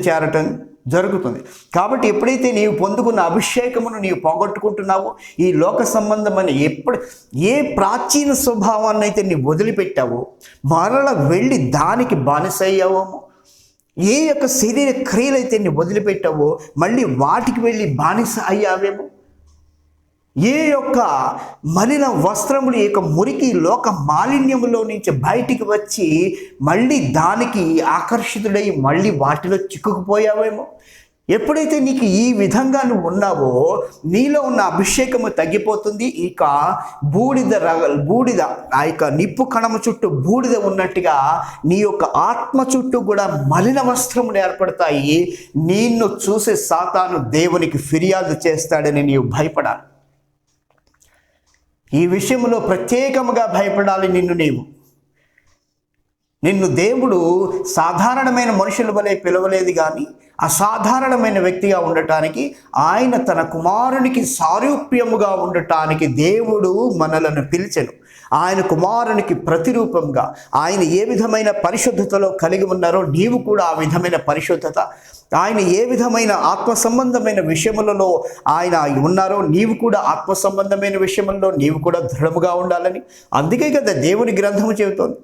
చేరటం జరుగుతుంది. కాబట్టి ఎప్పుడైతే నీవు పొందుకున్న అభిషేకమును నీవు పోగొట్టుకుంటున్నావో, ఈ లోక సంబంధమైన ఏ ప్రాచీన స్వభావాన్ని అయితే నీవు వదిలిపెట్టావో, మరల వెళ్ళి దానికి బానిసయ్యావేమో, ఏ యొక్క శరీర క్రియలైతే నీ వదిలిపెట్టావో మళ్ళీ వాటికి వెళ్ళి బానిస అయ్యావేమో, ఏ యొక్క మలిన వస్త్రములు, యొక్క మురికి లోక మాలిన్యములో నుంచి బయటికి వచ్చి మళ్ళీ దానికి ఆకర్షితుడై మళ్ళీ వాటిలో చిక్కుకుపోయావేమో. ఎప్పుడైతే నీకు ఈ విధంగా నువ్వు ఉన్నావో నీలో ఉన్న అభిషేకము తగ్గిపోతుంది. ఇక బూడిద ఆ యొక్క నిప్పు కణము చుట్టూ బూడిద ఉన్నట్టుగా నీ యొక్క ఆత్మ చుట్టూ కూడా మలిన వస్త్రములు ఏర్పడతాయి. నిన్ను చూసే సాతాను దేవునికి ఫిర్యాదు చేస్తాడని నీవు భయపడాలి. ఈ విషయంలో ప్రత్యేకముగా భయపడాలి. నిన్ను దేవుడు సాధారణమైన మనుషుల వలె పిలవలేదు, కానీ అసాధారణమైన వ్యక్తిగా ఉండటానికి, ఆయన తన కుమారునికి సారూప్యముగా ఉండటానికి దేవుడు మనలను పిలిచెను. ఆయన కుమారునికి ప్రతిరూపంగా ఆయన ఏ విధమైన పరిశుద్ధతలో కలిగి ఉన్నారో నీవు కూడా ఆ విధమైన పరిశుద్ధత, ఆయన ఏ విధమైన ఆత్మ సంబంధమైన విషయములలో ఆయన ఉన్నారో నీవు కూడా ఆత్మ సంబంధమైన విషయములలో నీవు కూడా దృఢముగా ఉండాలని. అందుకే కదా దేవుని గ్రంథము చెబుతోంది,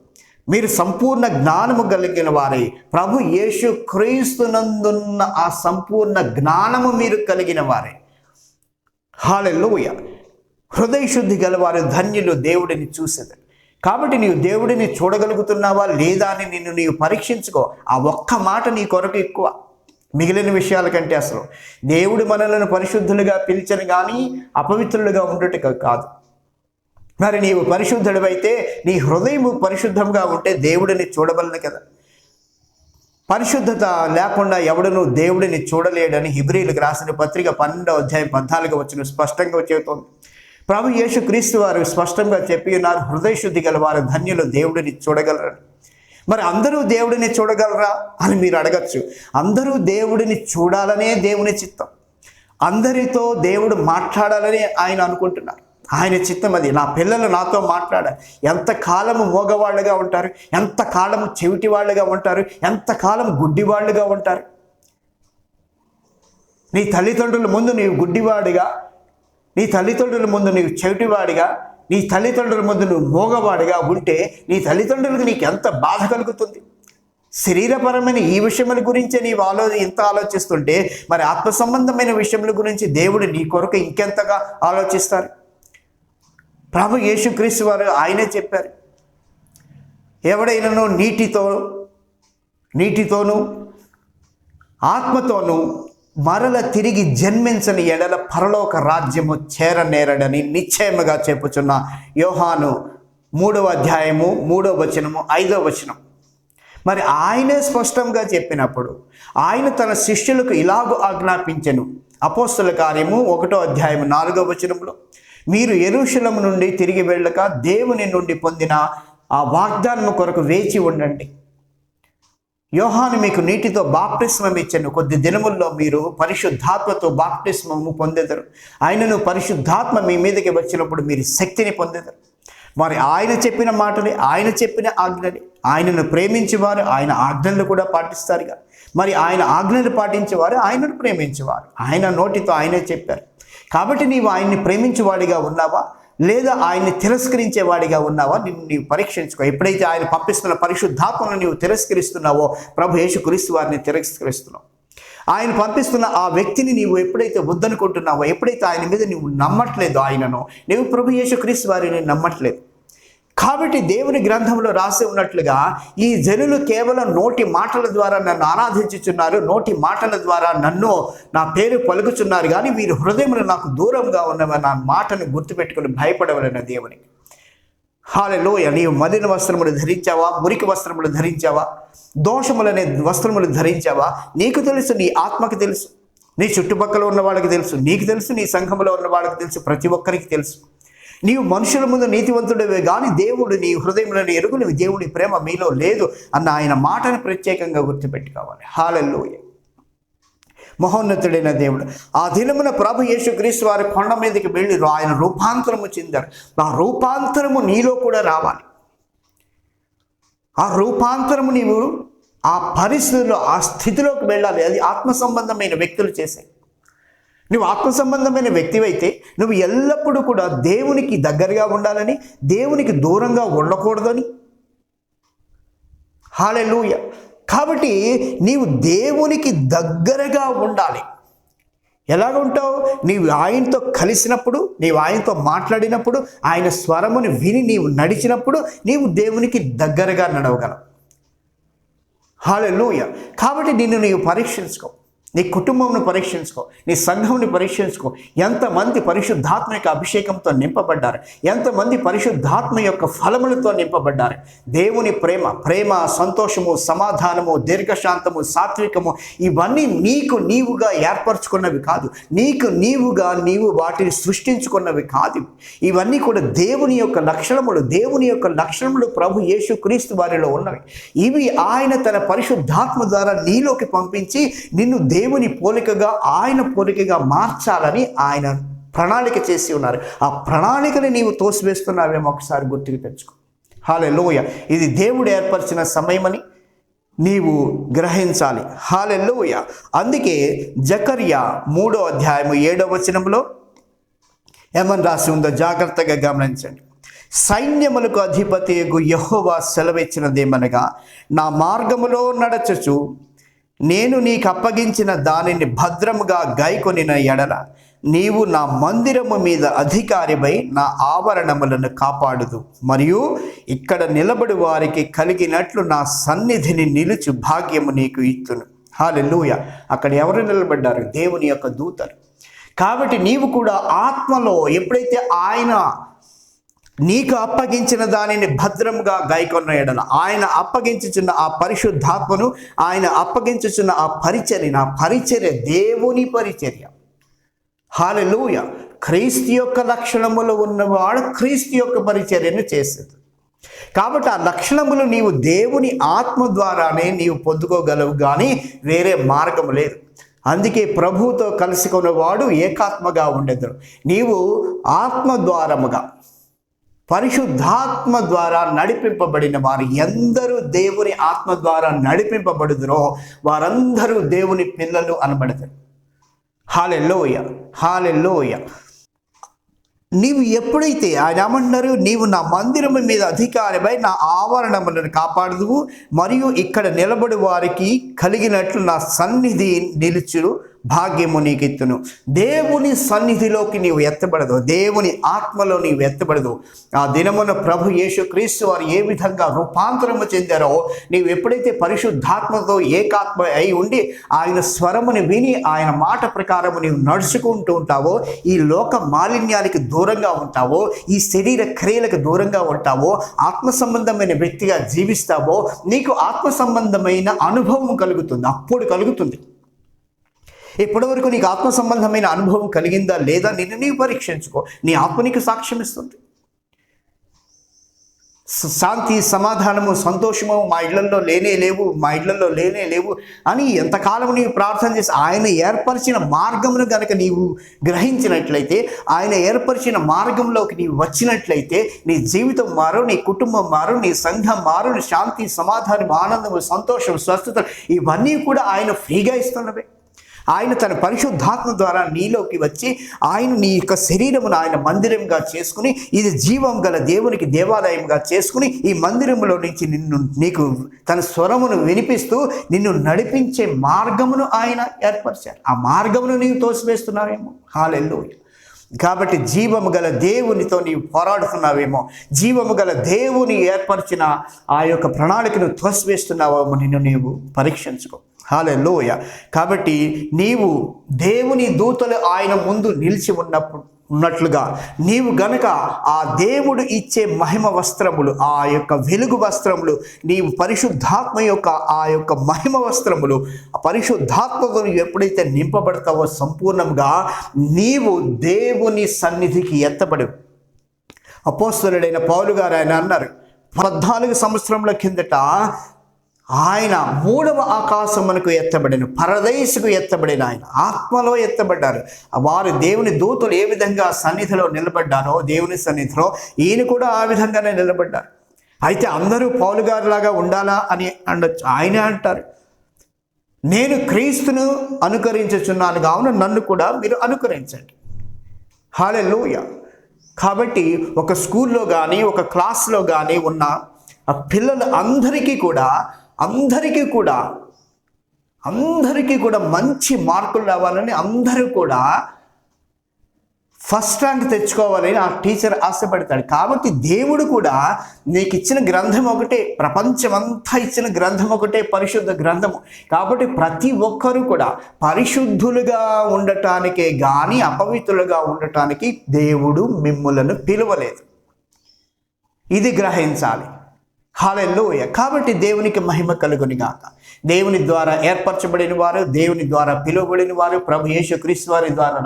మీరు సంపూర్ణ జ్ఞానము కలిగిన వారై ప్రభు యేసు క్రీస్తునందున్న ఆ సంపూర్ణ జ్ఞానము మీరు కలిగిన వారే. హల్లెలూయా. హృదయ శుద్ధి గలవారు ధన్యులు, దేవుడిని చూసేది. కాబట్టి నీవు దేవుడిని చూడగలుగుతున్నావా లేదా అని నిన్ను నీవు పరీక్షించుకో. ఆ ఒక్క మాట నీ కొరకు ఎక్కువ మిగిలిన విషయాల కంటే. అసలు దేవుడు మనలను పరిశుద్ధులుగా పిలిచను కానీ అపవిత్రులుగా ఉండటం కాదు. మరి నీవు పరిశుద్ధుడివైతే నీ హృదయం పరిశుద్ధంగా ఉంటే దేవుడిని చూడవలను కదా. పరిశుద్ధత లేకుండా ఎవడును దేవుడిని చూడలేడని హెబ్రీయులకు రాసిన పత్రిక 12వ అధ్యాయం 14వ వచనం స్పష్టంగా చెబుతోంది. ప్రభు యేసు క్రీస్తు వారు స్పష్టంగా చెప్పి ఉన్నారు, హృదయ శుద్ధి గల వారు ధన్యులు, దేవుడిని చూడగలరని. మరి అందరూ దేవుడిని చూడగలరా అని మీరు అడగచ్చు. అందరూ దేవుడిని చూడాలనే దేవుని చిత్తం. అందరితో దేవుడు మాట్లాడాలని ఆయన అనుకుంటున్నారు. ఆయన చిత్తం అది. నా పిల్లలు నాతో మాట్లాడాలి. ఎంతకాలము మోగవాళ్ళుగా ఉంటారు, ఎంతకాలము చెవిటి వాళ్ళుగా ఉంటారు, ఎంతకాలం గుడ్డివాళ్ళుగా ఉంటారు. నీ తల్లిదండ్రుల ముందు నీవు గుడ్డివాడిగా, నీ తల్లిదండ్రుల ముందు నీవు చెవిటివాడిగా, నీ తల్లిదండ్రుల ముందు నువ్వు మోగవాడిగా ఉంటే నీ తల్లిదండ్రులకు నీకు ఎంత బాధ కలుగుతుంది. శరీరపరమైన ఈ విషయముల గురించే నీవు ఇంత ఆలోచిస్తుంటే మరి ఆత్మ సంబంధమైన విషయముల గురించి దేవుడు నీ కొరకు ఇంకెంతగా ఆలోచిస్తారు. ప్రభు యేసుక్రీస్తు వారు ఆయనే చెప్పారు, ఎవడైనాను నీటితోనూ ఆత్మతోనూ మరల తిరిగి జన్మించని ఎడల పరలోక రాజ్యము చేరనేరడని నిశ్చయముగా చెప్పుచున్న యోహాను 3వ అధ్యాయము 3వ వచనము 5వ వచనం. మరి ఆయనే స్పష్టంగా చెప్పినప్పుడు ఆయన తన శిష్యులకు ఇలాగూ ఆజ్ఞాపించెను. అపోస్తల కార్యము 1వ అధ్యాయము 4వ వచనంలో, మీరు యెరూషలేము నుండి తిరిగి వెళ్ళక దేవుని నుండి పొందిన ఆ వాగ్దానము కొరకు వేచి ఉండండి. యోహాను మీకు నీటితో బాప్తిస్మం ఇచ్చెను, కొద్ది దినముల్లో మీరు పరిశుద్ధాత్మతో బాప్తిస్మము పొందెదరు. ఆయనను పరిశుద్ధాత్మ మీ మీదకి వచ్చినప్పుడు మీరు శక్తిని పొందెదరు. మరి ఆయన చెప్పిన మాటని, ఆయన చెప్పిన ఆజ్ఞని, ఆయనను ప్రేమించేవారు ఆయన ఆజ్ఞలు కూడా పాటిస్తారుగా. మరి ఆయన ఆజ్ఞలు పాటించేవారు ఆయనను ప్రేమించేవారు. ఆయన నోటితో ఆయనే చెప్పారు. కాబట్టి నీవు ఆయన్ని ప్రేమించేవాడిగా ఉన్నావా లేదా ఆయన్ని తిరస్కరించేవాడిగా ఉన్నావా నీవు పరీక్షించుకో. ఎప్పుడైతే ఆయన పంపిస్తున్న పరిశుద్ధాత్మను నీవు తిరస్కరిస్తున్నావో ప్రభు యేసుక్రీస్తు వారిని తిరస్కరిస్తున్నావు. ఆయన పంపిస్తున్న ఆ వ్యక్తిని నీవు ఎప్పుడైతే వద్దనుకుంటున్నావో, ఎప్పుడైతే ఆయన మీద నీవు నమ్మట్లేదు, ఆయనను నీవు ప్రభు యేసుక్రీస్తు వారిని నమ్మట్లేదు. కాబట్టి దేవుని గ్రంథంలో రాసి ఉన్నట్లుగా ఈ జనులు కేవలం నోటి మాటల ద్వారా నన్ను ఆరాధించుచున్నారు, నోటి మాటల ద్వారా నా పేరు పలుకుచున్నారు, కానీ వీరి హృదయములు నాకు దూరంగా ఉన్నవి. నా మాటను గుర్తుపెట్టుకుని భయపడవలన దేవునికి. హల్లెలూయా. నీవు మలిన వస్త్రములు ధరించావా, మురికి వస్త్రములు ధరించావా, దోషములనే వస్త్రములు ధరించావా? నీకు తెలుసు, నీ ఆత్మకి తెలుసు, నీ చుట్టుపక్కల ఉన్న వాళ్ళకి తెలుసు, నీకు తెలుసు, నీ సంఘంలో ఉన్న వాళ్ళకి తెలుసు, ప్రతి ఒక్కరికి తెలుసు. నీవు మనుషుల ముందు నీతివంతుడివే కానీ దేవుడు నీ హృదయంలోని ఎరుగుని దేవుడి ప్రేమ మీలో లేదు అన్న ఆయన మాటను ప్రత్యేకంగా గుర్తుపెట్టుకోవాలి. హల్లెలూయా. మహోన్నతుడైన దేవుడు ఆ దినమున ప్రభు యేసుక్రీస్తు వారి కొండ మీదకి వెళ్ళి ఆయన రూపాంతరము చెందారు. ఆ రూపాంతరము నీలో కూడా రావాలి. ఆ రూపాంతరము నీవు ఆ పరిస్థితుల్లో ఆ స్థితిలోకి వెళ్ళాలి. అది ఆత్మ సంబంధమైన వ్యక్తులు చేసే. నువ్వు ఆత్మ సంబంధమైన వ్యక్తివైతే నువ్వు ఎల్లప్పుడూ కూడా దేవునికి దగ్గరగా ఉండాలని, దేవునికి దూరంగా ఉండకూడదని. హల్లెలూయా. కాబట్టి నీవు దేవునికి దగ్గరగా ఉండాలి. ఎలాగ ఉంటావు? నీవు ఆయనతో కలిసినప్పుడు, నీవు ఆయనతో మాట్లాడినప్పుడు, ఆయన స్వరమును విని నీవు నడిచినప్పుడు నీవు దేవునికి దగ్గరగా నడవగలవు. హల్లెలూయా. కాబట్టి నిన్ను నీవు పరీక్షించుకో, నీ కుటుంబంను పరీక్షించుకో, నీ సంఘంని పరీక్షించుకో. ఎంతమంది పరిశుద్ధాత్మ యొక్క అభిషేకంతో నింపబడ్డారు, ఎంతమంది పరిశుద్ధాత్మ యొక్క ఫలములతో నింపబడ్డారు. దేవుని ప్రేమ, సంతోషము, సమాధానము, దీర్ఘశాంతము, సాత్వికము ఇవన్నీ నీవుగా ఏర్పరచుకున్నవి కాదు. నీవు వాటిని సృష్టించుకున్నవి కాదు. ఇవన్నీ కూడా దేవుని యొక్క లక్షణములు ప్రభు యేసుక్రీస్తు వారిలో ఉన్నవి. ఇవి ఆయన తన పరిశుద్ధాత్మ ద్వారా నీలోకి పంపించి నిన్ను దేవుని పోలికగా, ఆయన పోలికగా మార్చాలని ఆయన ప్రణాళిక చేసి ఉన్నారు. ఆ ప్రణాళికని నీవు తోసివేస్తున్నావేమో ఒకసారి గుర్తుకు తెచ్చుకో. హల్లెలూయా. ఇది దేవుడు ఏర్పరిచిన సమయమని నీవు గ్రహించాలి. హల్లెలూయా. అందుకే జకర్యా 3వ అధ్యాయము 7వ వచనంలో ఏమని రాసి ఉందో జాగ్రత్తగా గమనించండి. సైన్యములకు అధిపతియగు యెహోవా సెలవిచ్చినదేమనగా, నా మార్గములో నడచుచు నేను నీకు అప్పగించిన దానిని భద్రముగా గైకొనిన ఎడల నీవు నా మందిరము మీద అధికారిపై నా ఆవరణములను కాపాడుదు, మరియు ఇక్కడ నిలబడి వారికి కలిగినట్లు నా సన్నిధిని నిలుచు భాగ్యము నీకు ఇచ్చును. హల్లెలూయా. అక్కడ ఎవరు నిలబడ్డారు? దేవుని యొక్క దూతలు. కాబట్టి నీవు కూడా ఆత్మలో ఎప్పుడైతే ఆయన నీకు అప్పగించిన దానిని భద్రముగా గైకొన్న ఎడల, ఆయన అప్పగించుచున్న ఆ పరిశుద్ధాత్మను, ఆయన అప్పగించుచున్న ఆ పరిచర్య దేవుని పరిచర్య. హల్లెలూయా. క్రీస్తు యొక్క లక్షణములు ఉన్నవాడు క్రీస్తు యొక్క పరిచర్యను చేసేది. కాబట్టి ఆ లక్షణములు నీవు దేవుని ఆత్మ ద్వారానే నీవు పొందుకోగలవు, కానీ వేరే మార్గం లేదు. అందుకే ప్రభువుతో కలుసుకున్నవాడు ఏకాత్మగా ఉండెదరు. నీవు ఆత్మ ద్వారముగా, పరిశుద్ధాత్మ ద్వారా నడిపింపబడిన వారు ఎందరూ దేవుని ఆత్మ ద్వారా నడిపింపబడుదురో వారందరూ దేవుని పిల్లలు అనబడతారు. హల్లెలూయా, హల్లెలూయా. నీవు ఎప్పుడైతే ఆయన ఏమంటున్నారు, నీవు నా మందిరము మీద అధికారిపై నా ఆవరణములను కాపాడుదువు, మరియు ఇక్కడ నిలబడి వారికి కలిగినట్లు నా సన్నిధి నిలుచుడు భాగ్యము నీకు ఇత్తును. దేవుని సన్నిధిలోకి నీవు ఎత్తబడదు, దేవుని ఆత్మలో నీవు ఎత్తబడదు. ఆ దినమున ప్రభు యేసుక్రీస్తు వారు ఏ విధంగా రూపాంతరము చెందారో, నీవు ఎప్పుడైతే పరిశుద్ధాత్మతో ఏకాత్మ అయి ఉండి ఆయన స్వరముని విని ఆయన మాట ప్రకారము నీవు నడుచుకుంటూ ఉంటావో, ఈ లోక మాలిన్యానికి దూరంగా ఉంటావో, ఈ శరీర క్రియలకు దూరంగా ఉంటావో, ఆత్మ సంబంధమైన వ్యక్తిగా జీవిస్తావో, నీకు ఆత్మ సంబంధమైన అనుభవం కలుగుతుంది. అప్పుడు కలుగుతుంది. ఇప్పటి వరకు నీకు ఆత్మ సంబంధమైన అనుభవం కలిగిందా లేదా నిన్ను నీవు పరీక్షించుకో. నీ ఆత్మ నీకు సాక్ష్యం ఇస్తుంది. శాంతి, సమాధానము, సంతోషము మా ఇళ్లలో లేనే లేవు అని ఎంతకాలం నీవు ప్రార్థన చేసి ఆయన ఏర్పరిచిన మార్గమును గనక నీవు గ్రహించినట్లయితే, ఆయన ఏర్పరిచిన మార్గంలోకి నీవు వచ్చినట్లయితే నీ జీవితం మారు, నీ కుటుంబం మారు, నీ సంఘం మారు, నీ శాంతి, సమాధానం, ఆనందము, సంతోషం, స్వస్థత ఇవన్నీ కూడా ఆయన ఫ్రీగా ఇస్తున్నవే. ఆయన తన పరిశుద్ధాత్మ ద్వారా నీలోకి వచ్చి ఆయన నీ యొక్క శరీరమును ఆయన మందిరంగా చేసుకుని, ఇది జీవం గల దేవునికి దేవాలయంగా చేసుకుని, ఈ మందిరములో నుంచి నీకు తన స్వరమును వినిపిస్తూ నిన్ను నడిపించే మార్గమును ఆయన ఏర్పరిచారు. ఆ మార్గమును నీవు తోసివేస్తున్నావేమో. హల్లెలూయా. కాబట్టి జీవము గల దేవునితో నీవు పోరాడుతున్నావేమో, జీవము గల దేవుని ఏర్పరిచిన ఆ యొక్క ప్రణాళికను తోసివేస్తున్నావేమో, నిన్ను నీవు పరీక్షించుకో. హల్లెలూయా. కాబట్టి నీవు దేవుని దూతలు ఆయన ముందు నిలిచి ఉన్నట్లుగా నీవు గనక ఆ దేవుడు ఇచ్చే మహిమ వస్త్రములు, ఆ యొక్క వెలుగు వస్త్రములు, నీవు పరిశుద్ధాత్మ యొక్క ఆ యొక్క మహిమ వస్త్రములు, ఆ పరిశుద్ధాత్మతో ఎప్పుడైతే నింపబడతావో సంపూర్ణంగా నీవు దేవుని సన్నిధికి ఎత్తబడు. అపోస్తలుడైన పౌలు గారు ఆయన అన్నారు, 14 సంవత్సరముల కిందట ఆయన 3వ ఆకాశమునకు ఎత్తబడిన, పరదేశుకు ఎత్తబడిన ఆయన ఆత్మలో ఎత్తబడ్డారు. వారు దేవుని దూతలు ఏ విధంగా సన్నిధిలో నిలబడ్డారో, దేవుని సన్నిధిలో ఈయన కూడా ఆ విధంగానే నిలబడ్డారు. అయితే అందరూ పౌలు గారిలాగా ఉండాలా అని అనొచ్చు. ఆయనే అంటారు, నేను క్రీస్తును అనుకరించుచున్నాను కావున నన్ను కూడా మీరు అనుకరించండి. హల్లెలూయా. కాబట్టి ఒక స్కూల్లో కానీ ఒక క్లాస్లో కానీ ఉన్న ఆ పిల్లలు అందరికీ కూడా మంచి మార్కులు రావాలని, అందరూ కూడా ఫస్ట్ ర్యాంక్ తెచ్చుకోవాలని ఆ టీచర్ ఆశపడతాడు. కాబట్టి దేవుడు కూడా నీకు ఇచ్చిన గ్రంథం ఒకటే, ప్రపంచమంతా ఇచ్చిన గ్రంథం ఒకటే, పరిశుద్ధ గ్రంథము. కాబట్టి ప్రతి ఒక్కరూ కూడా పరిశుద్ధులుగా ఉండటానికే కానీ అపవిత్రులుగా ఉండటానికి దేవుడు మిమ్ములను పిలువలేదు. ఇది గ్రహించాలి. హల్లెలూయా. కాబట్టి దేవునికి మహిమ కలుగును గాక. దేవుని ద్వారా ఏర్పరచబడిన వారు, దేవుని ద్వారా పిలువబడిన వారు, ప్రభు యేసుక్రీస్తు వారి ద్వారా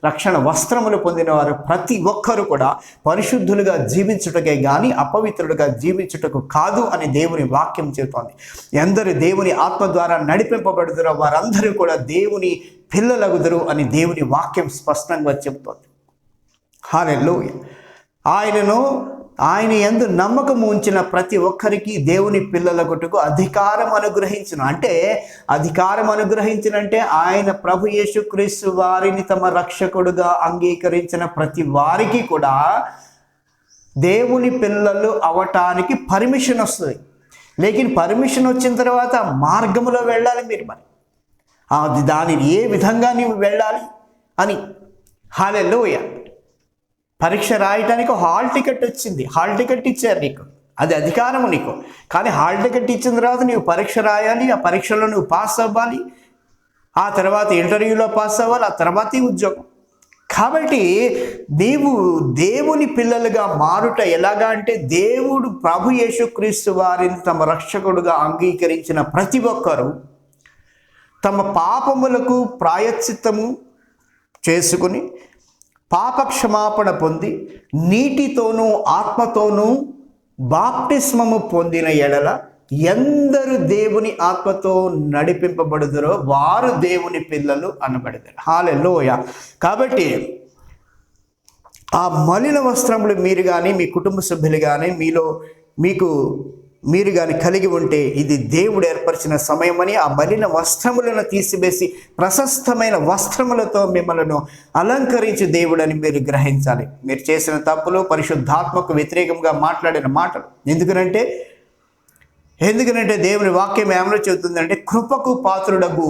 రక్షణ వస్త్రములు పొందిన వారు ప్రతి ఒక్కరు కూడా పరిశుద్ధులుగా జీవించుటకే కానీ అపవిత్రులుగా జీవించుటకు కాదు అని దేవుని వాక్యం చెబుతోంది. ఎందరు దేవుని ఆత్మ ద్వారా నడిపింపబడుదురో వారందరూ కూడా దేవుని పిల్లలగుదురు అని దేవుని వాక్యం స్పష్టంగా చెబుతోంది. హల్లెలూయా. ఆయన యందు నమ్మకం ఉంచిన ప్రతి ఒక్కరికి దేవుని పిల్లలగుటకు అధికారం అనుగ్రహించును. అంటే అధికారం అనుగ్రహించినంటే ఆయన ప్రభు యేసుక్రీస్తు వారిని తమ రక్షకుడుగా అంగీకరించిన ప్రతి వారికి కూడా దేవుని పిల్లలు అవటానికి పర్మిషన్ వస్తుంది. లేకిన్ పర్మిషన్ వచ్చిన తర్వాత మార్గంలో వెళ్ళాలి మీరు. మరి దానిని ఏ విధంగా నీవు వెళ్ళాలి అని. హల్లెలూయ. పరీక్ష రాయటానికి హాల్ టికెట్ వచ్చింది, హాల్ టికెట్ ఇచ్చారు నీకు, అది అధికారము నీకు. కానీ హాల్ టికెట్ ఇచ్చిన తర్వాత నీవు పరీక్ష రాయాలి, ఆ పరీక్షలో నువ్వు పాస్ అవ్వాలి, ఆ తర్వాత ఇంటర్వ్యూలో పాస్ అవ్వాలి, ఆ తర్వాత ఉద్యోగం. కాబట్టి నీవు దేవుని పిల్లలుగా మారుట ఎలాగా అంటే, దేవుడు ప్రభు యేసుక్రీస్తు వారిని తమ రక్షకుడుగా అంగీకరించిన ప్రతి ఒక్కరూ తమ పాపములకు ప్రాయశ్చిత్తము చేసుకుని పాపక్షమాపణ పొంది నీటితోనూ ఆత్మతోనూ బాప్టిస్మము పొందిన ఎడల ఎందరు దేవుని ఆత్మతో నడిపింపబడుదురో వారు దేవుని పిల్లలు అనబడతారు. హల్లెలూయా. కాబట్టి ఆ మలిన వస్త్రములు మీరు కానీ మీ కుటుంబ సభ్యులు కానీ మీరు కానీ కలిగి ఉంటే ఇది దేవుడు ఏర్పరిచిన సమయమని, ఆ మలిన వస్త్రములను తీసివేసి ప్రశస్తమైన వస్త్రములతో మిమ్మల్ని అలంకరించి దేవుడని మీరు గ్రహించాలి. మీరు చేసిన తప్పులు పరిశుద్ధాత్మకు వ్యతిరేకంగా మాట్లాడిన మాటలు. ఎందుకనంటే దేవుని వాక్యం ఏమో చెబుతుందంటే, కృపకు పాత్రుడకు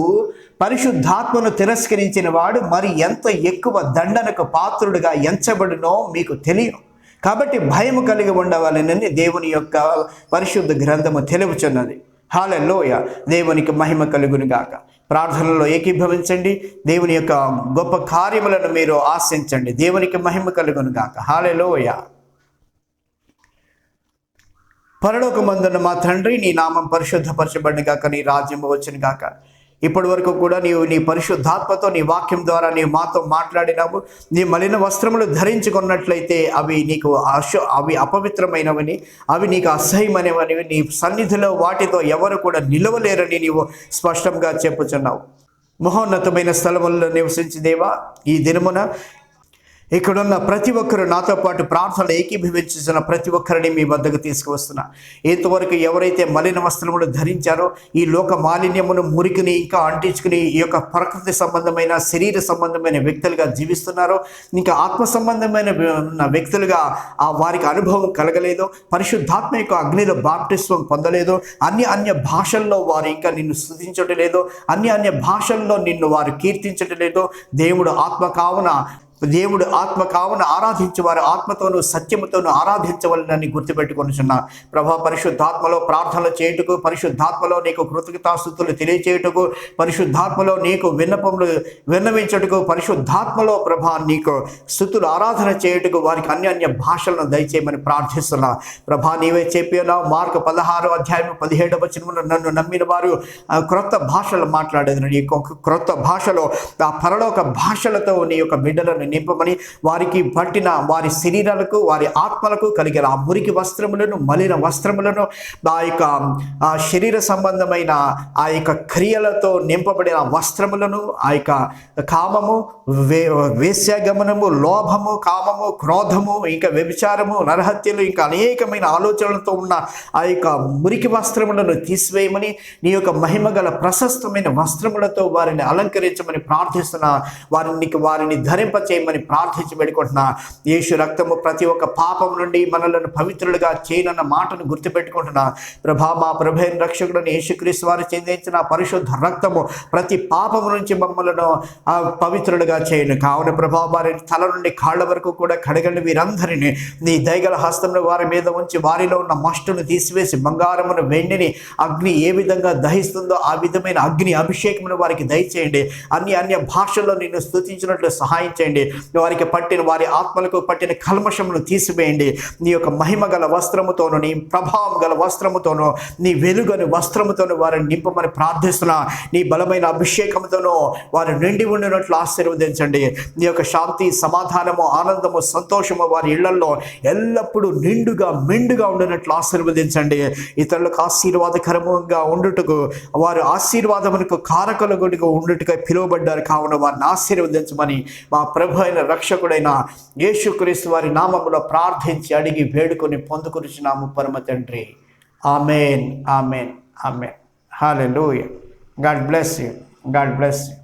పరిశుద్ధాత్మను తిరస్కరించిన వాడు మరి ఎంత ఎక్కువ దండనకు పాత్రుడుగా ఎంచబడునో మీకు తెలియదు. కాబట్టి భయము కలిగి ఉండవాలని దేవుని యొక్క పరిశుద్ధ గ్రంథము తెలుపుచున్నది. హల్లెలూయా. దేవునికి మహిమ కలుగును గాక. ప్రార్థనలో ఏకీభవించండి. దేవుని యొక్క గొప్ప కార్యములను మీరు ఆశించండి. దేవునికి మహిమ కలుగును గాక. హల్లెలూయా. పరలోకమందున్న మా తండ్రి, నీ నామం పరిశుద్ధపరచబడిన గాక, నీ రాజ్యము వచ్చును గాక. ఇప్పటి వరకు కూడా నీవు నీ పరిశుద్ధాత్మతో నీ వాక్యం ద్వారా నీవు మాతో మాట్లాడినావు. నీ మలిన వస్త్రములు ధరించుకున్నట్లయితే అవి అపవిత్రమైనవని, అవి నీకు అసహ్యమైనవని, నీ సన్నిధిలో వాటితో ఎవరు కూడా నిలవలేరని నీవు స్పష్టంగా చెప్పుచున్నావు. మహోన్నతమైన స్థలములలో నివసించి దేవా, ఈ దినమున ఇక్కడున్న ప్రతి ఒక్కరు నాతో పాటు ప్రార్థనలు ఏకీభవించిన ప్రతి ఒక్కరిని మీ వద్దకు తీసుకువస్తున్నా. ఇంతవరకు ఎవరైతే మలిన వస్త్రములు ధరించారో, ఈ లోక మాలిన్యమును మురికిని ఇంకా అంటించుకుని ఈ యొక్క ప్రకృతి సంబంధమైన శరీర సంబంధమైన వ్యక్తులుగా జీవిస్తున్నారో, ఇంకా ఆత్మ సంబంధమైన వ్యక్తులుగా వారికి అనుభవం కలగలేదో, పరిశుద్ధాత్మ యొక్క అగ్నిలో బాప్టిస్వం పొందలేదో, అన్య భాషల్లో వారు ఇంకా నిన్ను స్తుతించడం లేదో, అన్య భాషల్లో నిన్ను వారు కీర్తించడం లేదో, దేవుడు ఆత్మ కావున ఆరాధించే వారు ఆత్మతోనూ సత్యముతోనూ ఆరాధించవలనని గుర్తుపెట్టుకొనిచున్నా. ప్రభా, పరిశుద్ధాత్మలో ప్రార్థనలు చేయుటకు, పరిశుద్ధాత్మలో నీకు కృతజ్ఞతాస్తుతులు తెలియచేయుటకు, పరిశుద్ధాత్మలో నీకు విన్నవించుటకు, పరిశుద్ధాత్మలో ప్రభా నీకు స్తుతులు ఆరాధన చేయుటకు వారికి అన్య భాషలను దయచేయమని ప్రార్థిస్తున్నా. ప్రభా, నీవే చెప్పినావు మార్కు 16:17 నన్ను నమ్మిన వారు క్రొత్త భాషలు మాట్లాడేది, నీ క్రొత్త భాషలో ఆ పరలోక భాషలతో నీ యొక్క బిడ్డలను నింపమని, వారికి పట్టిన వారి శరీరాలకు వారి ఆత్మలకు కలిగిన ఆ మురికి వస్త్రములను, మలిన వస్త్రములను, ఆ యొక్క శరీర సంబంధమైన ఆ యొక్క క్రియలతో నింపబడిన వస్త్రములను, ఆ యొక్క కామము, వేశ్యాగమనము, లోభము, కామము, క్రోధము, ఇంకా వ్యభిచారము, నరహత్యలు, ఇంకా అనేకమైన ఆలోచనలతో ఉన్న ఆ యొక్క మురికి వస్త్రములను తీసివేయమని, నీ యొక్క మహిమ గల ప్రశస్తమైన వస్త్రములతో వారిని అలంకరించమని ప్రార్థిస్తున్నా. వారిని ధరింపచేయమని ప్రార్థించి పెట్టుకుంటున్నా. యేసు రక్తము ప్రతి ఒక్క పాపం నుండి మనలను పవిత్రులుగా చేయనన్న మాటను గుర్తుపెట్టుకుంటున్నా. ప్రభా, మా ప్రభైన రక్షకుడిని యేసుక్రీస్తు వారు చెందించిన పరిశుద్ధ రక్తము ప్రతి పాపము నుంచి మమ్మలను పవిత్రులుగా చేయను. కావున ప్రభా, వారి తల నుండి కాళ్ళ వరకు కూడా కడగండి. వీరందరినీ నీ దయగల హస్తమును వారి మీద ఉంచి వారిలో ఉన్న మస్టును తీసివేసి బంగారమును, వెండిని అగ్ని ఏ విధంగా దహిస్తుందో ఆ విధమైన అగ్ని అభిషేకమును వారికి దయచేయండి. అన్య భాషల్లో నిన్ను స్తుతించినట్లు సహాయం చేయండి. వారికి వారి ఆత్మలకు పట్టిన కల్మషమును తీసివేయండి. నీ యొక్క మహిమ గల వస్త్రముతోను, నీ ప్రభావం గల వస్త్రముతోను, నీ వెలుగని వస్త్రముతోను వారిని నింపమని ప్రార్థిస్తున్నా. నీ బలమైన అభిషేకముతోనూ వారు నిండి ఉండినట్లు ఆశీర్వదించండి. నీ యొక్క శాంతి, సమాధానము, ఆనందము, సంతోషము వారి ఇళ్లలో ఎల్లప్పుడూ మెండుగా ఉండినట్లు ఆశీర్వదించండి. ఇతరులకు ఆశీర్వాదకరంగా ఉండుటకు, వారు ఆశీర్వాదమునకు కారకులుగా ఉండుటకు పిలువబడ్డారు. కావున వారిని ఆశీర్వదించమని మా ప్రభు అయిన రక్షకుడైన యేసుక్రీస్తు వారి నామములో ప్రార్థించి అడిగి వేడుకొని పొందుకొనిచున్నాము పరమ తండ్రి. Amen, amen, amen. Hallelujah. God bless you.